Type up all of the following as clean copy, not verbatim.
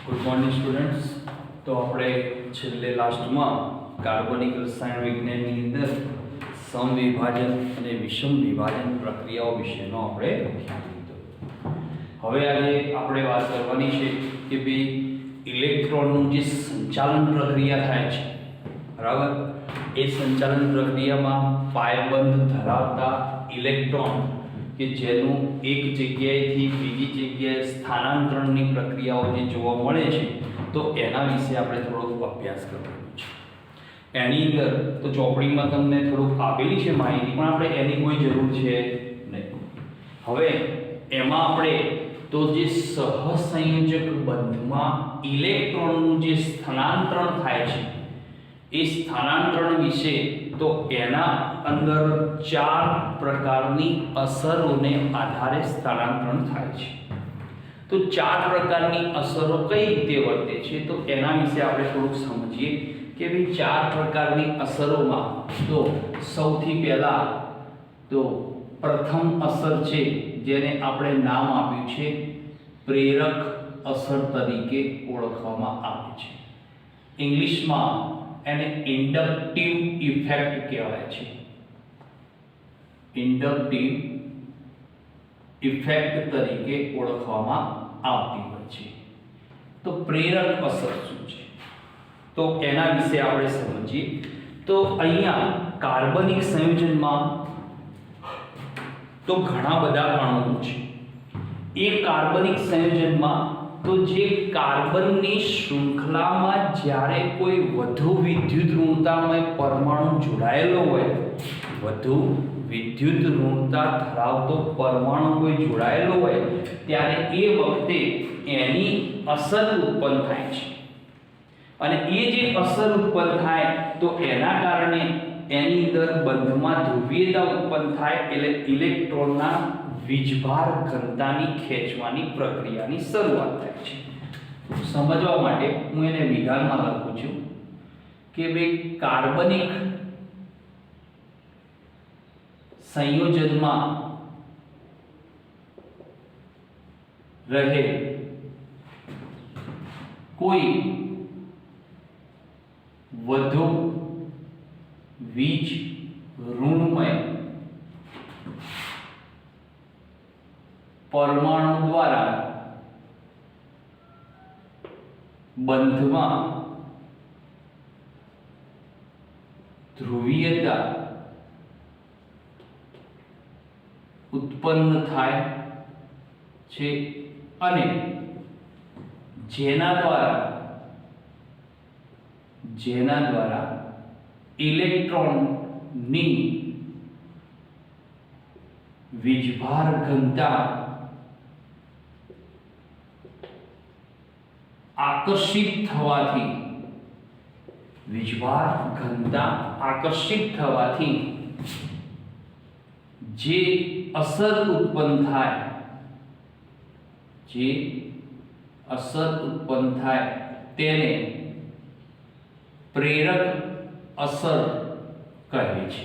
Good morning students. તો આપણે છેલ્લે લાસ્ટમાં કાર્બનિક રસાયણ વિજ્ઞાનની અંદર સમવિભાજન અને વિષમ વિભાજન પ્રક્રિયાઓ વિશેનો આપણે ધ્યાન લીધો. હવે આજે આપણે વાત કરવાની છે કે ભાઈ ઇલેક્ટ્રોનનું જે સંચાલન પ્રક્રિયા થાય છે, બરાબર, એ સંચાલન પ્રક્રિયામાં પાયબંધ ધરાવતા ઇલેક્ટ્રોન કે જેનું એક જગ્યાએથી બીજી જગ્યાએ સ્થાનાંતરણની પ્રક્રિયાઓ જે જોવા મળે છે, તો એના વિશે આપણે થોડોક અભ્યાસ કરવાનો છે. એની અંદર તો ચોપડીમાં તમને થોડુંક આપેલી છે માહિતી, પણ આપણે એની કોઈ જરૂર છે નહીં. હવે એમાં આપણે તો જે સહસંયોજક બંધમાં ઇલેક્ટ્રોનનું જે સ્થાનાંતરણ થાય છે એ સ્થાનાંતરણ વિશે તો એના અંદર 4 પ્રકારની અસરોને આધારે સ્થાનાંતરણ થાય છે. તો 4 પ્રકારની અસરો કઈ રીતે વર્તે છે તો એના વિશે આપણે થોડુંક સમજીએ કે ભાઈ 4 પ્રકારની અસરોમાં તો સૌથી પહેલા તો પ્રથમ અસર છે જેને આપણે નામ આપ્યું છે પ્રેરક અસર તરીકે ઓળખવામાં આવે છે. ઇંગ્લિશમાં એને ઇન્ડક્ટિવ ઇફેક્ટ કહેવાય છે. ઇન્ડક્ટિવ ઇફેક્ટ તરીકે ઓળખવામાં આવતી હોય છે. તો પ્રેરક અસર શું છે તો એના વિશે આપણે સમજીએ. તો અહીંયા કાર્બનિક સંયોજનમાં તો ઘણા બધા અણુઓ છે. એ કાર્બનિક સંયોજનમાં તો જે કાર્બનની શૃંખલામાં જ્યારે કોઈ વધુ વિદ્યુત ઋણતામય પરમાણુ જોડાયેલો હોય, વધુ વિદ્યુત ઋણતા ધરાવતો પરમાણુ કોઈ જોડાયેલો હોય, ત્યારે એ વખતે એની અસર ઉત્પન્ન થાય છે. અને એ જે અસર ઉત્પન્ન થાય તો એના કારણે એની અંદર બંધમાં ધ્રુવીયતા ઉત્પન્ન થાય, એટલે ઇલેક્ટ્રોનના વીજભાર ઘનતાની ખેંચવાની પ્રક્રિયાની શરૂઆત થાય છે. સમજવા માટે હું એને વિધાનમાં લખું છું કે ભાઈ કાર્બનિક સંયોજનમાં રહે કોઈ વધુ વીજ ઋણમય પરમાણુ દ્વારા બંધમાં ધ્રુવીયતા ઉત્પન્ન થાય છે અને જેના દ્વારા ઇલેક્ટ્રોનની વીજભાર ઘનતા આકર્ષિત થવાથી જે અસર ઉત્પન્ન થાય તેને પ્રેરક અસર કહે છે.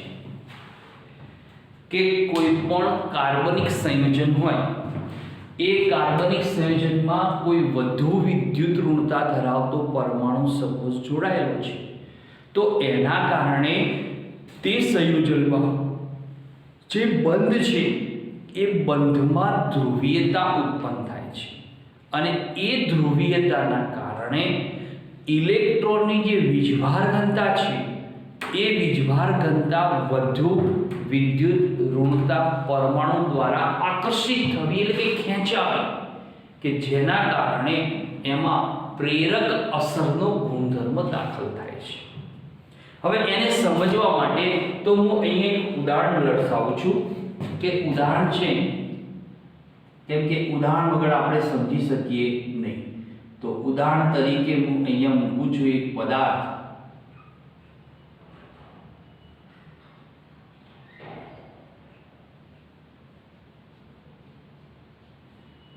કે કોઈ પણ કાર્બનિક સંયોજન હોય, એ કાર્બનિક સંયોજનમાં કોઈ વધુ વિદ્યુત ઋણતા ધરાવતો પરમાણુ સપોઝ જોડાયેલો છે, તો એના કારણે તે સંયોજનમાં જે બંધ છે એ બંધમાં ધ્રુવીયતા ઉત્પન્ન થાય છે અને એ ધ્રુવીયતાના કારણે ઇલેક્ટ્રોનની જે વીજભાર ઘનતા છે એ વીજભાર ઘનતા વધુ વિદ્યુત ઋણતા પરમાણુ દ્વારા આકર્ષિત થવી, એટલે કે ખેંચાવી, કે જેના કારણે એમાં પ્રેરક અસરનો ગુણધર્મ દાખલ થાય છે. હવે એને સમજવા માટે તો હું અહીંયા એક ઉદાહરણ દર્શાવું છું કે ઉદાહરણ છે, કેમ કે ઉદાહરણ વગર આપણે સમજી શકીએ નહીં. તો ઉદાહરણ તરીકે હું અહીંયા મૂકું છું એક પદાર્થ.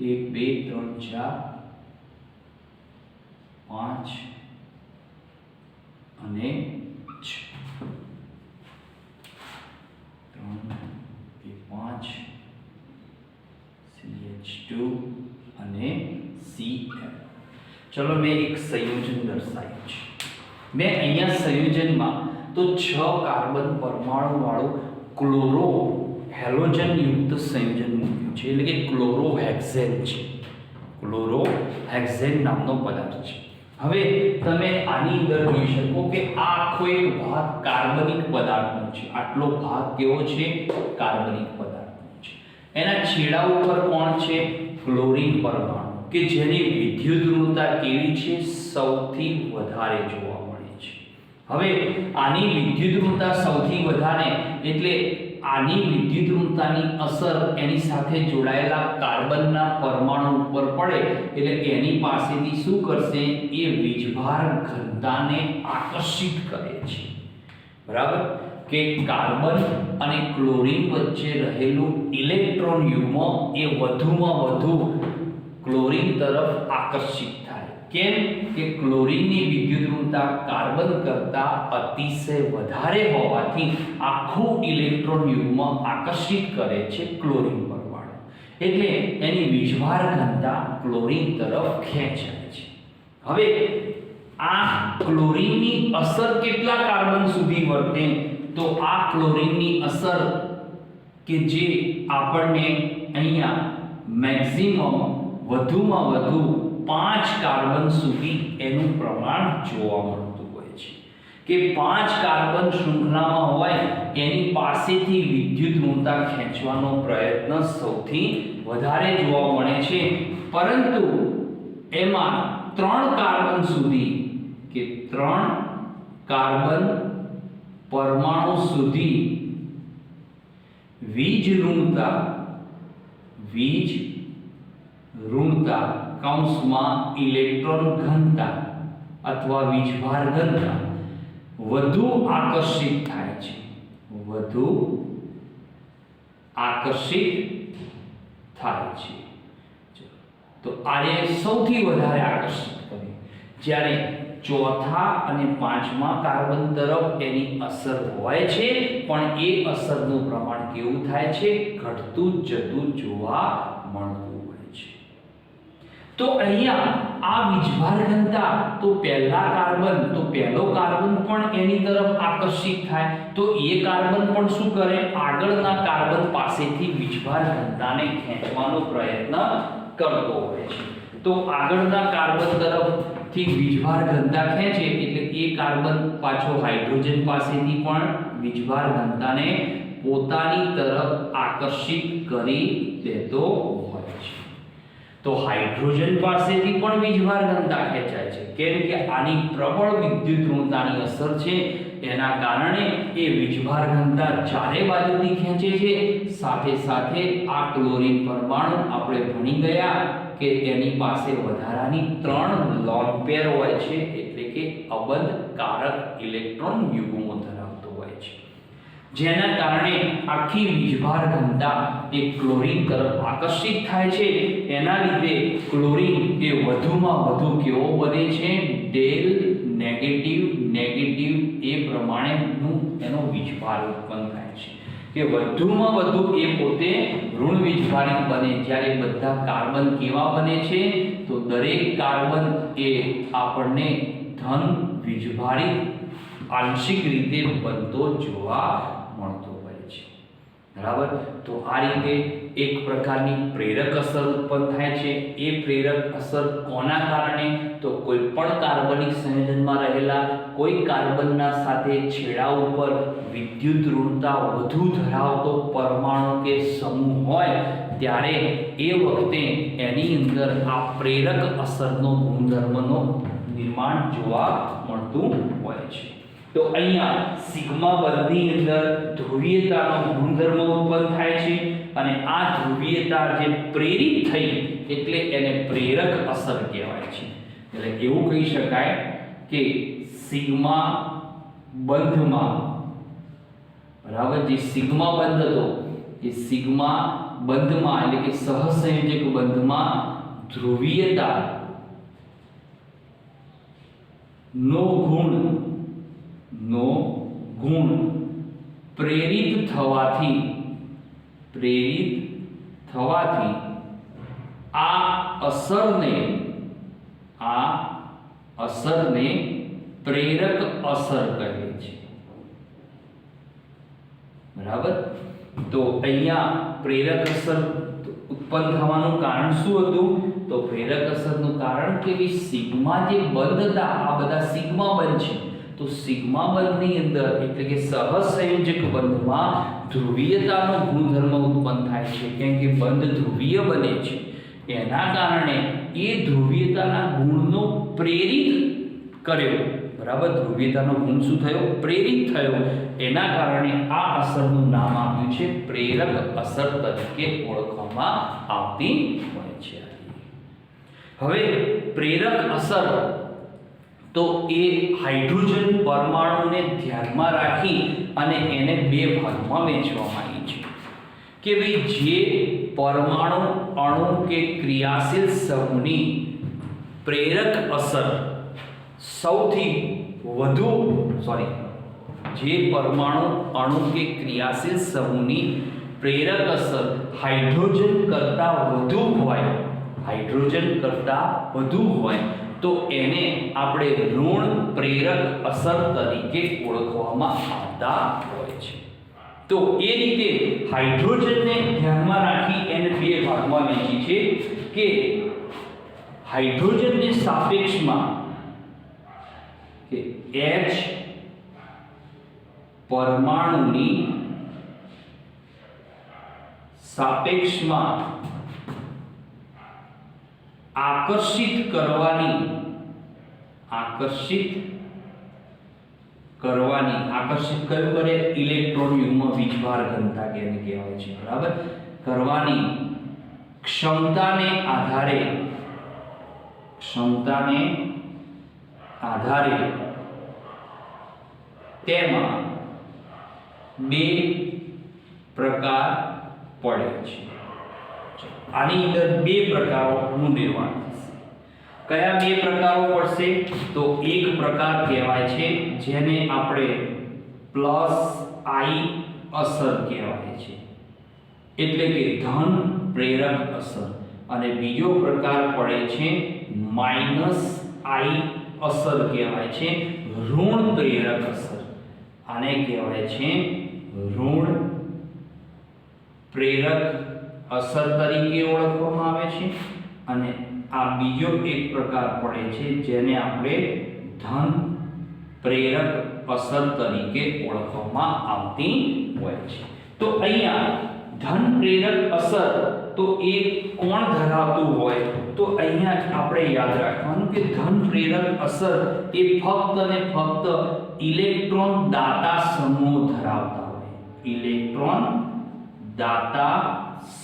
1 2 3 4 5 અને 6 3 5 CH2 અને Cl. ચલો મેં એક સંયોજન દર્શાવ્યું છે. મેં અહીંયા સંયોજનમાં તો 6 કાર્બન પરમાણુ વાળું ક્લોરો હેલોજન યુક્ત સંયોજન મૂક્યું છે, એટલે કે ક્લોરોહેક્ઝેન છે. ક્લોરોહેક્ઝેન નામનો પદાર્થ છે. હવે તમે આની અંદર જોઈ શકો કે આ આખો એક ભાગ કાર્બનિક પદાર્થનો છે. આટલો ભાગ કેવો છે? કાર્બનિક પદાર્થનો છે. એના છેડા ઉપર કોણ છે? ક્લોરીન પરમાણુ, કે જેની વિદ્યુત ઋણતા કેવી છે? સૌથી વધારે જોવા મળે છે. હવે આની વિદ્યુત ઋણતા સૌથી વધારે એટલે આની વિદ્યુત ઋણતાની અસર એની સાથે જોડાયેલા કાર્બનના પરમાણુ ઉપર પડે એટલે એની પાસેથી શું કરશે? એ વીજભાર ઘનતાને આકર્ષિત કરે છે. બરાબર? કે કાર્બન અને ક્લોરીન વચ્ચે રહેલું ઇલેક્ટ્રોન યુગ્મ એ વધુમાં વધુ ક્લોરીન તરફ આકર્ષિત થાય. કેમ? કે ક્લોરીનની વિદ્યુત ઋણતા કાર્બન કરતાં અતિશય વધારે હોવાથી આખું ઇલેક્ટ્રોન યુગ્મ આકર્ષિત કરે છે ક્લોરીન પરમાણુ, એટલે એની વીજભાર ઘનતા ક્લોરીન તરફ ખેંચાય છે. હવે આ ક્લોરીનની અસર કેટલા કાર્બન સુધી વર્તે? તો આ ક્લોરીનની અસર કે જે આપણને અહીંયા મેક્સિમમ વધુમાં વધુ 5 કાર્બન સુધી એનું પ્રમાણ જોવા મળતું હોય છે. કે 5 કાર્બન શૃંખલામાં હોય એની પાસેથી વિદ્યુત ઋણતા ખેંચવાનો પ્રયત્ન સૌથી વધારે જોવા મળે છે. પરંતુ એમાં 3 કાર્બન સુધી કે 3 કાર્બન પરમાણુ સુધી વીજ ઋણતા કૌંસમાં ઇલેક્ટ્રોન ઘનતા અથવા વીજભાર ઘનતા વધુ આકર્ષિત થાય છે. વધુ આકર્ષિત થાય છે. તો આને સૌથી વધારે આકર્ષિત કરે. જ્યારે ચોથા અને 5મા કાર્બન તરફ એની અસર હોય છે, પણ એ અસરનું પ્રમાણ કેવું થાય છે? ઘટતું જતું જોવા મળતું હોય છે. તો અહીંયા આ વીજભાર ઘનતા તો પહેલો કાર્બન પણ એની તરફ આકર્ષિત થાય, તો એ કાર્બન પણ શું કરે? આગળના કાર્બન પાસેથી વીજભાર ઘનતાને ખેંચવાનો પ્રયત્ન કરતો હોય છે. તો આગળના કાર્બન તરફથી વીજભાર ઘનતા ખેંચે એટલે એ કાર્બન પાછો હાઇડ્રોજન પાસેથી પણ વીજભાર ઘનતાને પોતાની તરફ આકર્ષિત કરી દેતો હોય છે. તો હાઇડ્રોજન પાસેથી પણ વીજભાર ઘનતા ખેંચાય છે. કેમ કે આની પ્રબળ વિદ્યુત ઋણતાની અસર છે, એના કારણે એ વીજભાર ઘનતા ચારે બાજુથી ખેંચે છે. સાથે સાથે આ ક્લોરીન પરમાણુ આપણે ભણી ગયા કે એની પાસે વધારાની 3 લોન પેર હોય છે, એટલે કે અબંધકારક ઇલેક્ટ્રોન યુગ્મો ધરાવતો હોય છે, જેના કારણે આખી વીજભાર ઘનતા એ ક્લોરીન તરફ આકર્ષિત થાય છે. એના લીધે ક્લોરીન એ વધુમાં વધુ કેવો બને છે? ડેલ નેગેટિવ એ પ્રમાણેનું એનો વીજભાર ઉત્પન્ન થાય છે કે વધુમાં વધુ એ પોતે ઋણ વીજભારિત બને. જ્યારે બધા કાર્બન કેવા બને છે? તો દરેક કાર્બન એ આપણને ધન વીજભારિત આંશિક રીતે બનતો જોવા મળતો હોય છે. બરાબર? તો આ રીતે એક પ્રકારની પ્રેરક અસર ઉત્પન્ન થાય છે. એ પ્રેરક અસર કોના કારણે? તો કોઈ પણ કાર્બનિક સંયોજનમાં રહેલા કોઈ કાર્બનના સાથે છેડા ઉપર વિદ્યુત ઋણતા વધુ ધરાવતો પરમાણુ કે સમૂહ હોય ત્યારે એ વખતે એની અંદર આ પ્રેરક અસરનો ગુણધર્મનો નિર્માણ જોવા મળતું હોય છે. તો અહીંયા સિગ્મા બંધની અંદર ધ્રુવીયતાનો ગુણધર્મ ઉત્પન્ન થાય છે અને આ ધ્રુવીયતા જે પ્રેરિત થઈ એટલે એને પ્રેરક અસર કહેવાય છે. એટલે એવું કહી શકાય કે સિગ્મા બંધમાં, બરાબર, જે સિગ્મા બંધ હતો એ સિગ્મા બંધમાં એટલે કે સહસંયોજક બંધમાં ધ્રુવીયતા નો ગુણ પ્રેરિત થવાથી આ અસરને અસરને પ્રેરક અસર કહે છે, બરાબર। તો અહીંયા પ્રેરક અસર ઉત્પન્ન થવાનું કારણ શું હતું? તો પ્રેરક અસરનું કારણ કે ભાઈ સિગ્મા જે બંધ હતા, આ બધા સિગ્મા બંધ છે, તો સિગ્મા બંધની અંદર એટલે કે સહસંયોજક બંધમાં ધ્રુવીયતાનો ગુણધર્મ ઉત્પન્ન થાય છે, કેમ કે બંધ ધ્રુવીય બને છે, એના કારણે એ ધ્રુવીયતાના ગુણનો પ્રેરિત કર્યો, બરાબર। ધ્રુવીયતાનો ગુણ શું થયો? પ્રેરિત થયો, એના કારણે આ અસરનું નામ આપ્યું છે પ્રેરક અસર તરીકે ઓળખવામાં આવતી હોય છે। હવે પ્રેરક અસર તો એ હાઇડ્રોજન પરમાણુને ધ્યાનમાં રાખી અને એને બે ભાગમાં વહેંચવામાં આવી છે કે ભાઈ જે પરમાણુ અણુ કે ક્રિયાશીલ સમૂહની પ્રેરક અસર સૌથી વધુ જે પરમાણુ અણુ કે ક્રિયાશીલ સમૂહની પ્રેરક અસર હાઇડ્રોજન કરતાં વધુ હોય તો એને આપણે ઋણ પ્રેરક અસર તરીકે ઓળખવામાં આવતા હોય છે। તો એ રીતે હાઇડ્રોજનને ધ્યાનમાં રાખી એને બે ભાગમાં વહેંચી છે કે હાઇડ્રોજનની સાપેક્ષમાં કે H પરમાણુની સાપેક્ષમાં આકર્ષિત કરવાની કયું કરે? ઇલેક્ટ્રોન યુગ્મ વીજભાર ઘનતા કેને કહેવાય છે, બરાબર। કરવાની ક્ષમતાને આધારે તેમાં બે પ્રકાર પડે છે। આની અંદર બે પ્રકારોનું નિર્માણ થશે। કયા બે પ્રકારો પડશે? તો એક પ્રકાર કહેવાય છે જેને આપણે પ્લસ આઈ અસર કહેવાય છે, એટલે કે ધન પ્રેરક અસર, અને બીજો પ્રકાર પડે છે માઇનસ આઈ અસર કહેવાય છે ઋણ પ્રેરક અસર। આને કહેવાય છે ઋણ પ્રેરક અસર તરીકે ઓળખવામાં આવે છે, અને આ બીજો એક પ્રકાર પડે છે જેને આપણે ધન પ્રેરક અસર તરીકે ઓળખવામાં આવતી હોય છે। તો અહીંયા ધન પ્રેરક અસર તો એ કોણ ધરાવતું હોય? તો અહીંયા આપણે યાદ રાખવાનું કે ધન પ્રેરક અસર એ ફક્ત અને ફક્ત ઇલેક્ટ્રોન દાતા સમૂહ ધરાવતા હોય, ઇલેક્ટ્રોન દાતા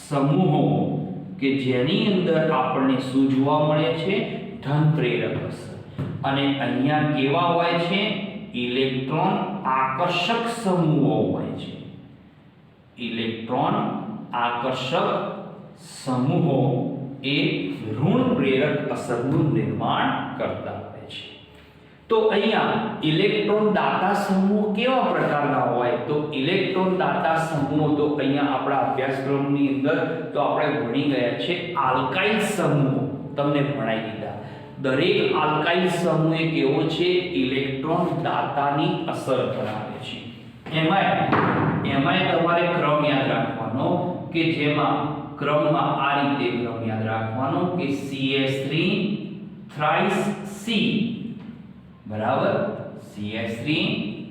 સમૂહો કે જેની અંદર આપણને શું જોવા મળે છે? ધન પ્રેરક અસર। અને અહીંયા કેવા હોય છે? ઇલેક્ટ્રોન આકર્ષક સમૂહો હોય છે, ઇલેક્ટ્રોન આકર્ષક સમૂહો એ ઋણ પ્રેરક અસરનું નિર્માણ કરતા હોય છે। તો અહીંયા ઇલેક્ટ્રોન દાતા સમૂહ કેવા પ્રકારના હોય? તો ઇલેક્ટ્રોન દાતા સમૂહ તો અહીંયા આપણા અભ્યાસક્રમની અંદર તો આપણે ભણી ગયા છે આલ્કાઇલ સમૂહ, તમને ભણાવી દીધા। દરેક આલ્કાઇલ સમૂહ એ કેવો છે? ઇલેક્ટ્રોન દાતાની અસર ધરાવે છે। એમાંય તમારે ક્રમ યાદ રાખવાનો કે જેમાં ક્રમમાં આ રીતે ક્રમ યાદ રાખવાનો કે CH3 થ્રાઇસ C, બરાબર, CH3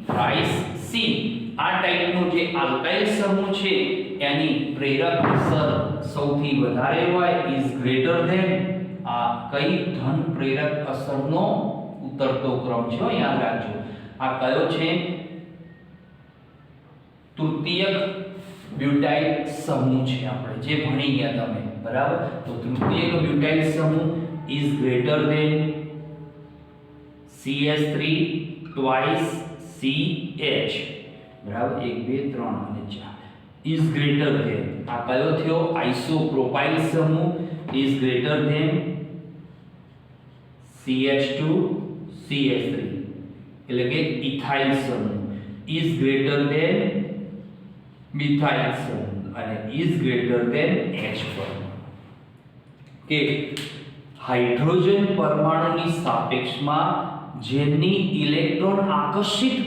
થ્રાઇસ C આ ટાઈપનો જે આલ્કાઇલ સમૂહ છે એની પ્રેરક અસર સૌથી વધારે હોય, ઇઝ ગ્રેટર ધેન આ કઈ ધન પ્રેરક અસરનો ઉતરતો ક્રમ છે, યાદ રાખજો। આ કયો છે? તૃતીયક બ્યુટાઇલ સમૂહ છે, આપણે જે ભણી ગયા તમે, બરાબર। તો તૃતીયક બ્યુટાઇલ સમૂહ is greater than CH3 twice CH, બરાબર, 1 2 3 અને 4 ઇઝ ગ્રેટર ધેન આ કયો થયો? આઇસોપ્રોપાઇલ સમૂહ is greater than CH2 CH3, એટલે કે ઇથાઇલ સમૂહ ઇઝ ગ્રેટર ધેન મિથાઇલ સમૂહ અને ઇઝ ગ્રેટર ધેન H પર કે હાઇડ્રોજન પરમાણુની સાપેક્ષમાં જેમની ઇલેક્ટ્રોન આકર્ષિત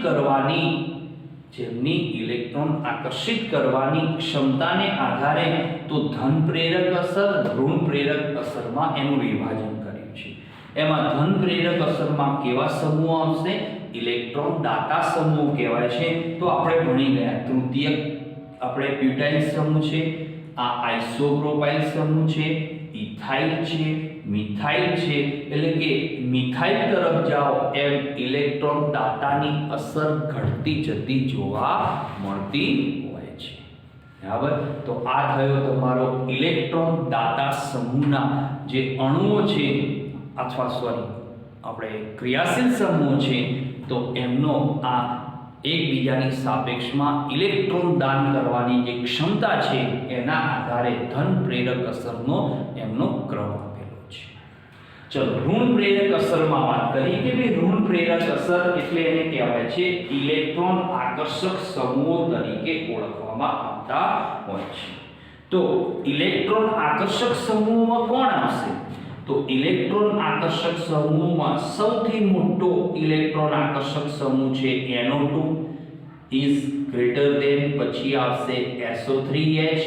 કરવાની ક્ષમતાને આધારે તો ધન પ્રેરક અસર, ઋણ પ્રેરક અસરમાં એનું વિભાજન કર્યું છે. એમાં ધન પ્રેરક અસરમાં કેવા સમૂહ આવશે? ઇલેક્ટ્રોન દાતા સમૂહ કહેવાય છે. તો આપણે ભણી ગયા તૃતીયક આપણે બ્યુટાઇલ સમૂહ છે, આ આઇસોપ્રોપાઇલ સમૂહ છે, ઇથાઇલ છે, મિથાઇલ છે. એટલે કે મિથાઇલ તરફ જાઓ એમ ઇલેક્ટ્રોન દાતાની અસર ઘટતી જતી જોવા મળતી હોય છે. બરાબર. તો આ થયો તમારો ઇલેક્ટ્રોન દાતા સમૂહના જે અણુઓ છે અથવા આપણે ક્રિયાશીલ સમૂહ છે તો એમનો આ એકબીજાની સાપેક્ષમાં ઇલેક્ટ્રોન દાન કરવાની જે ક્ષમતા છે એના આધારે ધન પ્રેરક અસરનો એમનો ક્રમ આપેલો છે. ચલો ઋણ પ્રેરક અસરમાં વાત કરી કે ભાઈ ઋણ પ્રેરક અસર એટલે એને કહેવાય છે ઇલેક્ટ્રોન આકર્ષક સમૂહો તરીકે ઓળખવામાં આવતા હોય છે. તો ઇલેક્ટ્રોન આકર્ષક સમૂહમાં કોણ આવશે? તો ઇલેક્ટ્રોન આકર્ષક સમૂહમાં સૌથી મોટો ઇલેક્ટ્રોન આકર્ષક સમૂહ છે NO2 is greater than, પછી આવશે SO3H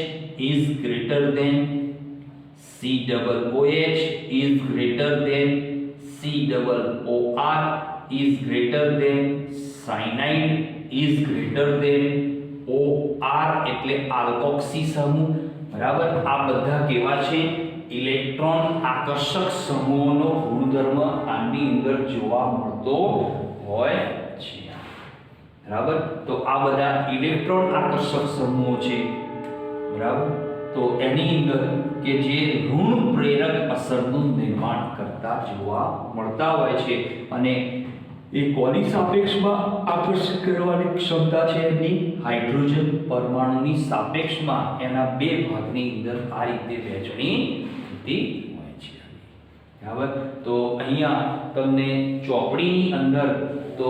is greater than, COOH is greater than, COOR is greater than, cyanide is greater than, OR એટલે આલ્કોક્સી સમૂહ. બરાબર. આ બધા કેવા છે? ઇલેક્ટ્રોન આકર્ષક સમૂહોનો ગુણધર્મ આની અંદર જોવા મળતો હોય છે. બરાબર. તો આ બધા ઇલેક્ટ્રોન આકર્ષક સમૂહો છે. બરાબર. તો એની અંદર કે જે ઋણ પ્રેરક અસરનું નિર્માણ કરતા જોવા મળતા હોય છે અને એ કોની સાપેક્ષમાં આકર્ષિત કરવાની ક્ષમતા છે? એની હાઇડ્રોજન પરમાણુની સાપેક્ષમાં એના બે ભાગની અંદર આ રીતે વહેંચણી થતી હોય છે. બરાબર. તો અહીંયા તમને ચોપડીની અંદર તો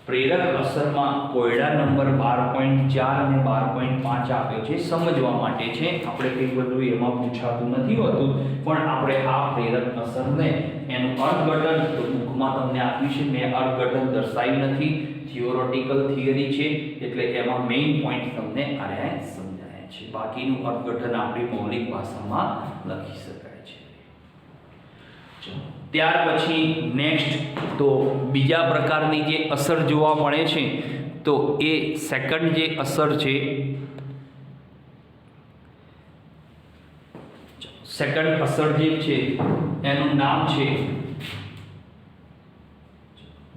પ્રેરક અસરમાં કોયડા નંબર 12.4 અને 12.5 આપ્યો છે. સમજવા માટે છે, આપણે કંઈ બધું એમાં પૂછાતું નથી હોતું, પણ આપણે આ પ્રેરક અસરને એનું અર્થઘટન તો બુકમાં તમને આપ્યું છે. મેં અર્થઘટન દર્શાવ્યું નથી, થિયોરેટિકલ થિયરી છે એટલે એમાં મેઇન પોઈન્ટ તમને આયા સમજાયા છે. બાકીનું અર્થઘટન આપણી મૌલિક ભાષામાં લખી શકાય છે. ત્યાર પછી નેક્સ્ટ તો બીજા પ્રકારની જે અસર જોવા મળે છે તો એ સેકન્ડ જે અસર છે, સેકન્ડ અસર જે છે એનું નામ છે,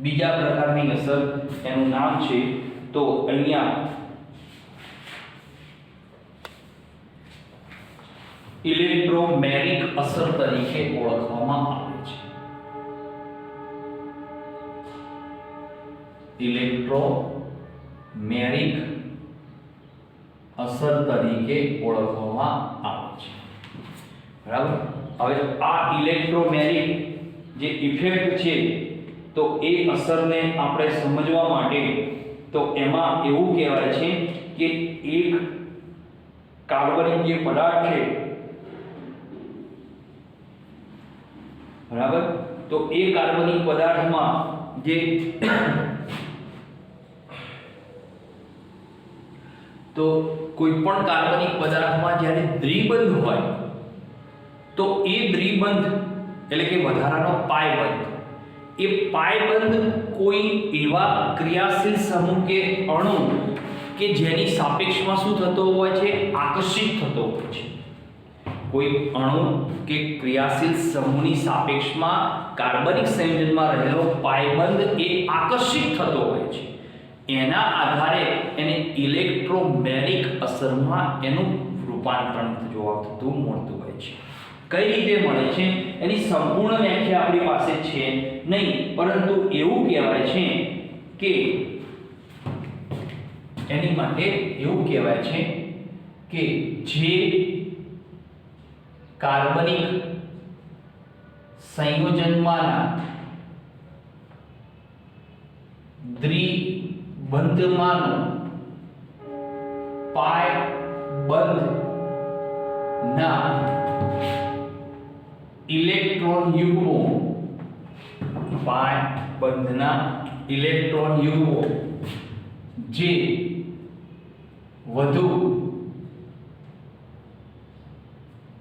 બીજા પ્રકારની અસર એનું નામ છે તો અહીંયા ઇલેક્ટ્રોમેરિક અસર તરીકે ઓળખવામાં આવે છે. ઇલેક્ટ્રોમેરિક અસર તરીકે ઓળખવામાં આવે છે. બરાબર. હવે આ ઇલેક્ટ્રોમેરિક જે ઇફેક્ટ છે તો એ અસરને આપણે સમજવા માટે તો એમાં એવું કહેવાય છે કે એક કાર્બનિક જે પદાર્થ છે, બરાબર, તો એ કાર્બનિક પદાર્થમાં જે તો કોઈ પણ કાર્બનિક પદાર્થમાં જ્યારે દ્વિબંધ હોય તો એ દ્વિબંધ એટલે કે વધારાનો પાયબંધ, એ પાયબંધ કોઈ એવા ક્રિયાશીલ સમૂહ કે અણુ કે જેની સાપેક્ષમાં શું થતો હોય છે? આકર્ષિત થતો હોય છે. કોઈ અણુ કે ક્રિયાશીલ સમૂહની સાપેક્ષમાં કાર્બનિક સંયોજનમાં રહેલો પાયબંધ એ આકર્ષિત થતો હોય છે. એના આધારે એને ઇલેક્ટ્રોમેરિક અસરમાં એનું રૂપાંતરણ જોવા થતું મળતું હોય છે. કઈ રીતે મળે છે એની સંપૂર્ણ વ્યાખ્યા આપણી પાસે છે નહીં, પરંતુ એવું કહેવાય છે કે એની માટે એવું કહેવાય છે કે જે કાર્બનિક સંયોજનમાંના દ્વિબંધમાંનો પાયબંધના ઇલેક્ટ્રોન યુગ્મો, પાય બંધના ઇલેક્ટ્રોન યુગ્મો જે વધુ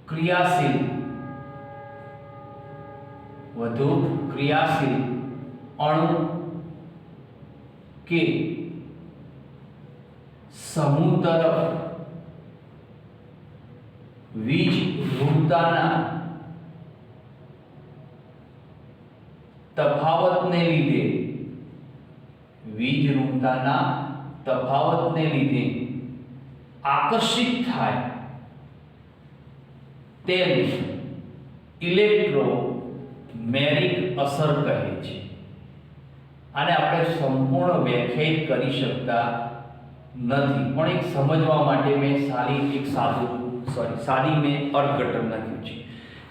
ક્રિયાશીલ અણુ કે સમૂહ તરફ વીજ ઋણતાના તફાવતને લીધે આકર્ષિત થાય તેને ઇલેક્ટ્રોમેરિક અસર કહે છે. આને આપણે સંપૂર્ણ વ્યાખ્યાયિત કરી શકતા નથી, પણ એક સમજવા માટે મેં સાદી મેં અર્થઘટન લખ્યું છે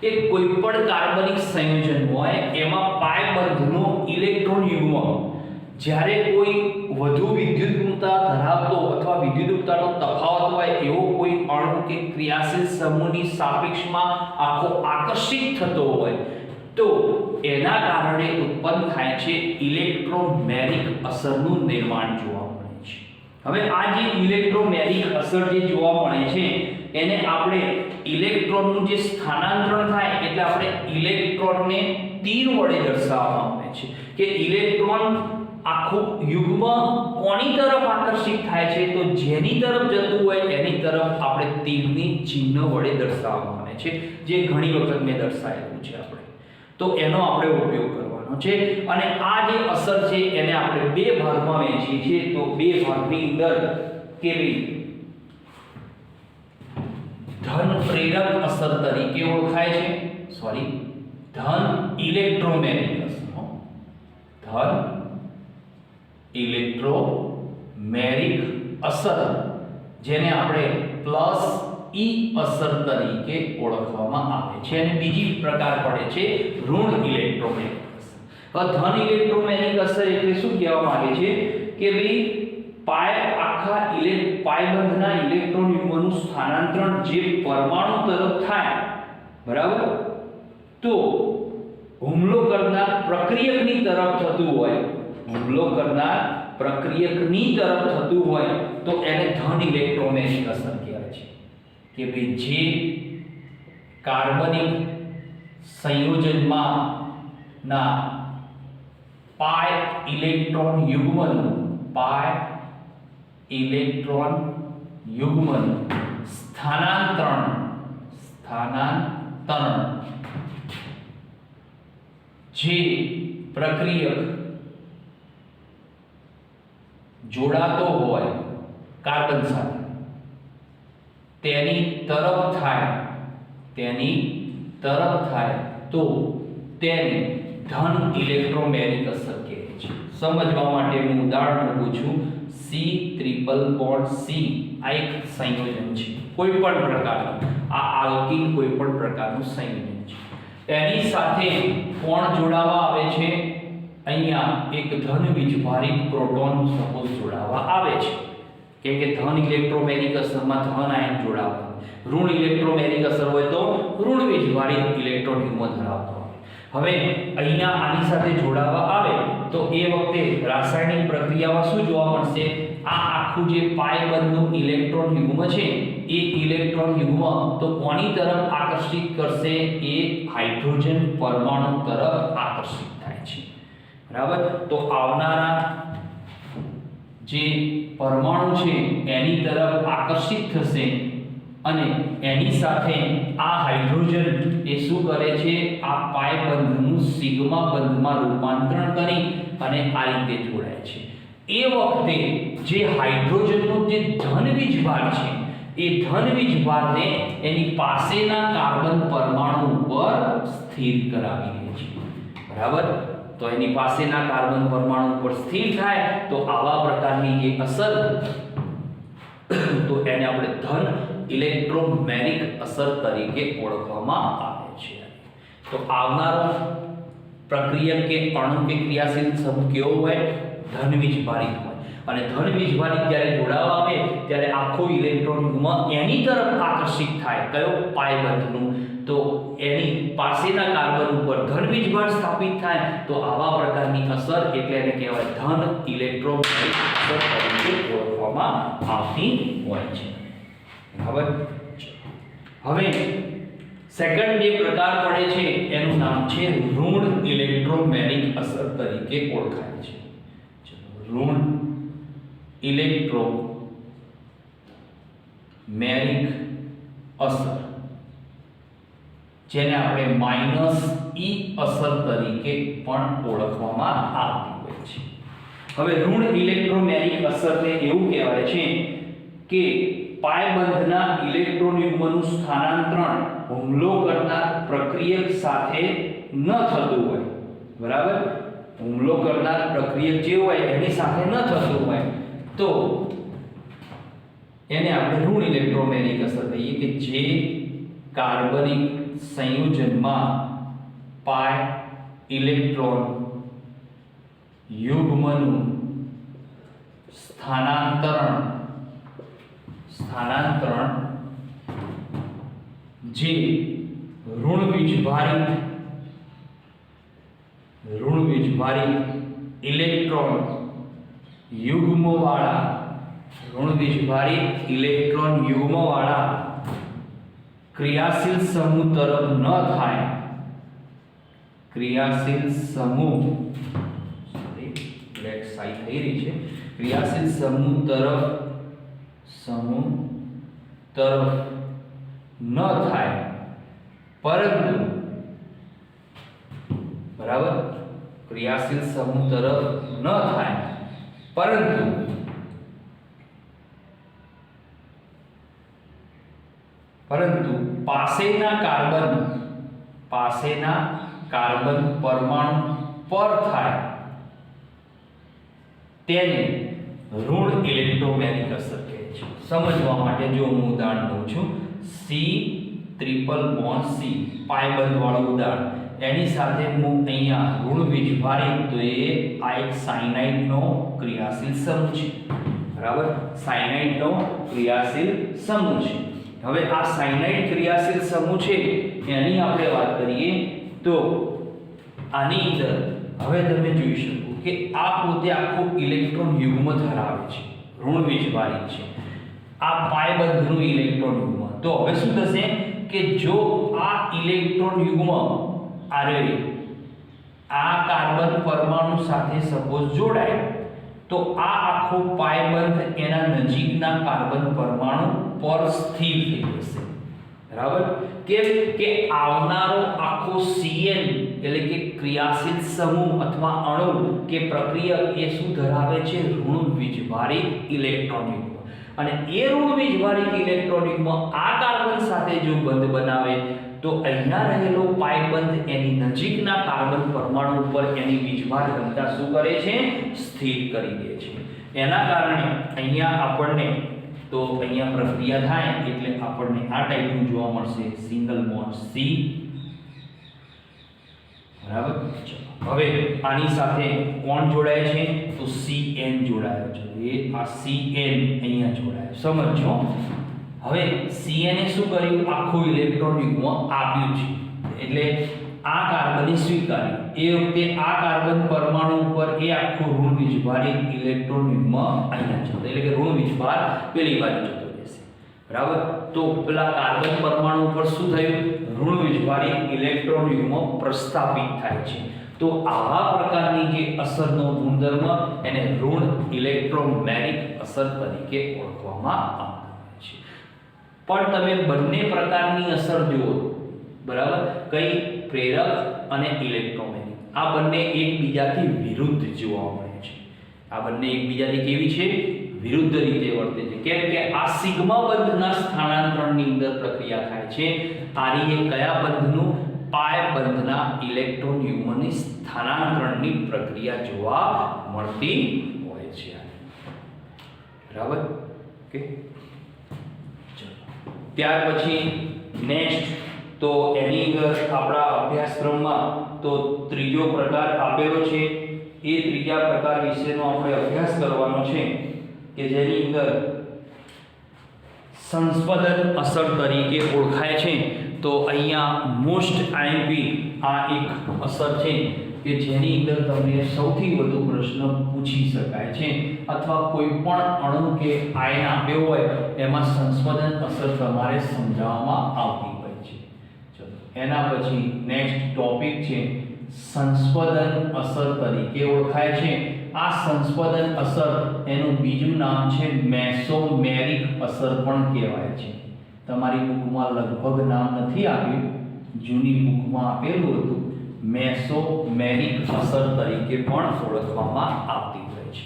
કે કોઈ પણ કાર્બનિક સંયોજન હોય એમાં પાય બંધનો ઇલેક્ટ્રોન યુગ્મ જ્યારે કોઈ વધુ વિદ્યુતઋણતા ધરાવતો અથવા વિદ્યુતઋણતાનો તફાવત હોય એવો કોઈ અણુ કે ક્રિયાશીલ સમૂહની સાપેક્ષમાં આખો આકર્ષિત થતો હોય તો એના કારણે ઉત્પન્ન થાય છે ઇલેક્ટ્રોમેરિક અસરનું નિર્માણ જોવા મળે છે. હવે આ જે ઇલેક્ટ્રોમેરિક અસર જે જોવા મળે છે એને આપણે ઇલેક્ટ્રોનનું જે સ્થાનાંતરણ થાય એટલે આપણે ઇલેક્ટ્રોનને તીર વડે દર્શાવવામાં આવે છે કે ઇલેક્ટ્રોન આખું યુગ્મ કોની તરફ આકર્ષિત થાય છે તો જેની તરફ જતું હોય એની તરફ આપણે તીરની ચિહ્ન વડે દર્શાવવામાં આવે છે, જે ઘણી વખત મેં દર્શાવેલું છે. આપણે તો એનો આપણે ઉપયોગ કરવાનો છે અને આ જે અસર છે એને આપણે બે ભાગમાં વહેંચીએ છીએ. તો બે ભાગની અંદર કેવી ધન પ્રેરક અસર તરીકે ઓળખાય છે, ધન ઇલેક્ટ્રોમેરિક અસર, ધન ઇલેક્ટ્રોમેરિક અસર જેને આપણે પ્લસ ઈ અસર તરીકે ઓળખવામાં આવે છે. અને બીજી પ્રકાર પડે છે ઋણ ઇલેક્ટ્રોમેરિક અસર. હવે ધન ઇલેક્ટ્રોમેરિક અસર એટલે શું કહેવામાં આવે છે કે ભાઈ પાયબંધના ઇલેક્ટ્રોન યુગ્મનું સ્થાનાંતરણ જે પરમાણુ તરફ થાય, બરાબર, તો હુમલો કરનાર પ્રક્રિયકની તરફ થતું હોય તો એને ધન ઇલેક્ટ્રોમેરિક અસર કહેવાય છે કે ભાઈ જે કાર્બનિક સંયોજનમાં ના પાય ઇલેક્ટ્રોન યુગ્મનું સ્થાનાંતરણ જે પ્રક્રિયક જોડાતો હોય કાર્બન સાથે તેની તરફ થાય તો તેને ધન ઇલેક્ટ્રોમેરિક અસર કહે છે. સમજવા માટે હું ઉદાહરણ મૂકું છું. C ટ્રિપલ બોન્ડ C આ એક સંયોજન છે કોઈ પણ પ્રકારનું, આ આલ્કીન કોઈ પણ પ્રકારનું સંયોજન છે. એની સાથે કોણ જોડાવા આવે છે? અહીંયા એક ધન વીજભારિત પ્રોટોન સપોઝ જોડાવા આવે છે, કેમ કે ધન ઇલેક્ટ્રોમેરિક અસરમાં ધન આયન જોડાવા, ઋણ ઇલેક્ટ્રોમેરિક અસર હોય તો ઋણ વીજભારિત ઇલેક્ટ્રોન યુગ્મ ધરાવતો હોય. હવે અહીંયા આની સાથે જોડાવા આવે તો એ વખતે રાસાયણિક પ્રક્રિયામાં શું જોવા મળશે? આ આખું જે પાય બંધનું ઇલેક્ટ્રોન યુગ્મ છે એ ઇલેક્ટ્રોન યુગ્મ તો કોની તરફ આકર્ષિત કરશે? એ હાઇડ્રોજન પરમાણુ તરફ આકર્ષિત થાય છે, બરાબર. તો આવનારા જે પરમાણુ છે એની તરફ આકર્ષિત થશે અને એની સાથે આ હાઇડ્રોજન એ શું કરે છે? આ પાય બંધનું સિગ્મા બંધમાં રૂપાંતરણ કરી અને આ રીતે જોડાય છે. એ વખતે જે હાઇડ્રોજનનો જે ધન વીજભાર છે એ ધન વીજભારને એની પાસેના કાર્બન પરમાણુ ઉપર સ્થિર કરાવી દે છે, બરાબર. તો એની પાસેના કાર્બન પરમાણુ ઉપર સ્થિર થાય તો આવા પ્રકારની જે અસર તો એને આપણે ધન ઇલેક્ટ્રોમેરિક અસર તરીકે ઓળખવામાં આવે છે. તો આવનારો પ્રક્રિયક કે અણુ કે ક્રિયાશીલ સમૂહ કેવો હોય? ધન વીજભારિત હોય. અને ધન વીજભારિત જ્યારે જોડાવા આવે ત્યારે આખો ઇલેક્ટ્રોન યુગ્મ એની તરફ આકર્ષિત થાય, કયો પાય બંધનું, તો એની પાસેના કાર્બન ઉપર ધન વીજભાર સ્થાપિત થાય તો આવા પ્રકારની અસર એટલે એને કહેવાય ધન ઇલેક્ટ્રોમેગ્નેટિક અસર તરીકે ઓળખવામાં આવતી હોય છે. બરાબર. હવે સેકન્ડ જે પ્રકાર પડે છે એનું નામ છે ઋણ ઇલેક્ટ્રોમેગ્નેટિક અસર તરીકે ઓળખાય છે. ઋણ ઇલેક્ટ્રોમેગ્નેટિક અસર, જેને આપણે માઈનસ ઈ અસર તરીકે પણ ઓળખવામાં આવતી હોય છે. હવે ઋણ ઇલેક્ટ્રોમેગ્નેટિક અસરને એવું કહેવાય છે કે પાયબંધના ઇલેક્ટ્રોન યુગ્મનું સ્થાનાંતરણ હુમલો કરનાર પ્રક્રિયક સાથે ન થતું હોય. બરાબર. હુમલો કરનાર પ્રક્રિયક જે હોય એની સાથે ન થતું હોય તો એને આપણે ઋણ ઇલેક્ટ્રોમેગ્નેટિક અસર કહીએ કે જે કાર્બનિક સંયોજનમાં પાય ઇલેક્ટ્રોન યુગ્મનું સ્થાનાંતરણ જે ઋણ વીજભારિત ઇલેક્ટ્રોન યુગ્મવાળા ક્રિયાશીલ સમૂહ તરફ ન થાય, ક્રિયાશીલ સમૂહ તરફ ન થાય પરંતુ, બરાબર, ક્રિયાશીલ સમૂહ તરફ ન થાય પરંતુ પાસેના કાર્બન પરમાણુ પર થાય તેને ઋણ ઇલેક્ટ્રોમેગ્નેટિક અસર કહે છે. સમજવા માટે જો હું ઉદાહરણ દઉં છું, C ટ્રિપલ બોન્ડ C પાયબંધ વાળું ઉદાહરણ, એની સાથે હું અહીંયા ઋણ વીજભારિત, તો એ આ એક સાયનાઇડનો ક્રિયાશીલ સમૂહ છે. બરાબર. સાયનાઇડનો ક્રિયાશીલ સમૂહ છે. હવે આ સાયનાઇડ ક્રિયાશીલ સમૂહ છે એની આપણે વાત કરીએ તો આની અંદર હવે તમે જોઈ શકો કે આ પોતે આખું ઇલેક્ટ્રોન યુગ્મ ધરાવે છે, ઋણ વીજભારિત છે. આ પાયબંધનું ઇલેક્ટ્રોન યુગ્મ. તો હવે શું થશે કે જો આ ઇલેક્ટ્રોન યુગ્મ આ કાર્બન પરમાણુ સાથે સપોઝ જોડાય તો આ આખો પાયબંધ એના નજીકના કાર્બન પરમાણુ પર સ્થિર થઈ જશે. બરાબર. કેમ કે આવનારો આખો CN એટલે કે ક્રિયાશીલ સમૂહ અથવા અણુ કે પ્રક્રિયક એ શું ધરાવે છે? ઋણ વીજભારિત ઇલેક્ટ્રોન યુગ્મ. અને એ ઋણ વીજભારિત ઇલેક્ટ્રોન યુગ્મ આ કાર્બન સાથે જો બંધ બનાવે તો અહીંયા રહેલો પાયબંધ એની નજીકના કાર્બન પરમાણુ પર એની વીજભાર ઘનતા શું કરે છે? સ્થિર કરી દે છે. એના કારણે અહીંયા આપણને તો અહીંયા પ્રક્રિયા થાય એટલે આપણને આ ટાઈપનું જોવા મળશે, સિંગલ બોન્ડ C. બરાબર. હવે આની સાથે કોણ જોડાય છે? તો CN જોડાયો છે. એ આ CN અહીંયા જોડાયો. સમજો. હવે CN એ શું કર્યું? આખું ઇલેક્ટ્રોન યુગ્મ આપ્યું છે. એટલે આ કાર્બને સ્વીકાર્યું. એ વખતે આ કાર્બન પરમાણુ ઉપર એ આખું ઋણ વીજભારિત ઇલેક્ટ્રોન યુગ્મ અહીંયા જતો, એટલે કે ઋણ વીજભાર પેલી બાજુ જતો રહેશે. બરાબર. તો પેલા કાર્બન પરમાણુ ઉપર શું થયું? ઋણ વીજભારિત ઇલેક્ટ્રોન યુગ્મ પ્રસ્થાપિત થાય છે. તો આવા પ્રકારની જે અસરનો ગુણધર્મ એને ઋણ ઇલેક્ટ્રોમેગ્નેટિક અસર તરીકે ઓળખવામાં આવે છે. પણ તમે બંને પ્રકારની અસર જુઓ. બરાબર. કઈ? પ્રેરક અને ઇલેક્ટ્રોમેગ્નેટિક. આ બંને એકબીજાથી વિરુદ્ધ જોવા મળે છે. આ બંને એકબીજાથી કેવી છે? વિરુદ્ધ રીતે વર્તે છે. કેમ કે આ સિગ્મા બંધના સ્થાનાંતરણની અંદર પ્રક્રિયા થાય છે. આની એ કયા બંધનું? પાય બંધના ઇલેક્ટ્રોન યુગ્મની સ્થાનાંતરણની પ્રક્રિયા જોવા મળતી હોય છે. બરાબર. ઓકે. ત્યાર પછી નેક્સ્ટ તો એની અંદર આપણા અભ્યાસક્રમમાં તો ત્રીજો પ્રકાર આપેલો છે એ ત્રીજા પ્રકાર વિશેનો આપણે અભ્યાસ કરવાનો છે કે જેની અંદર સંસ્પદન અસર તરીકે ઓળખાય છે। તો અહીંયા મોસ્ટ આઈએમપી આ એક અસર છે કે જેની અંદર તમને સૌથી વધુ પ્રશ્ન પૂછી શકાય છે અથવા કોઈ પણ અણુ કે આયન આપ્યો હોય એમાં સંસ્પદન અસર તમારે સમજાવવામાં આવતી હોય છે। ચલો એના પછી નેક્સ્ટ ટોપિક છે સંસ્પદન અસર તરીકે ઓળખાય છે। આ સંસ્પદન અસર એનું બીજું નામ છે મેસોમેરિક અસર પણ કહેવાય છે। તમારી બુકમાં લગભગ નામ નથી આપ્યું, જૂની બુકમાં આપેલું હતું, મેસોમેરિક અસર તરીકે પણ ઓળખવામાં આવતી હોય છે।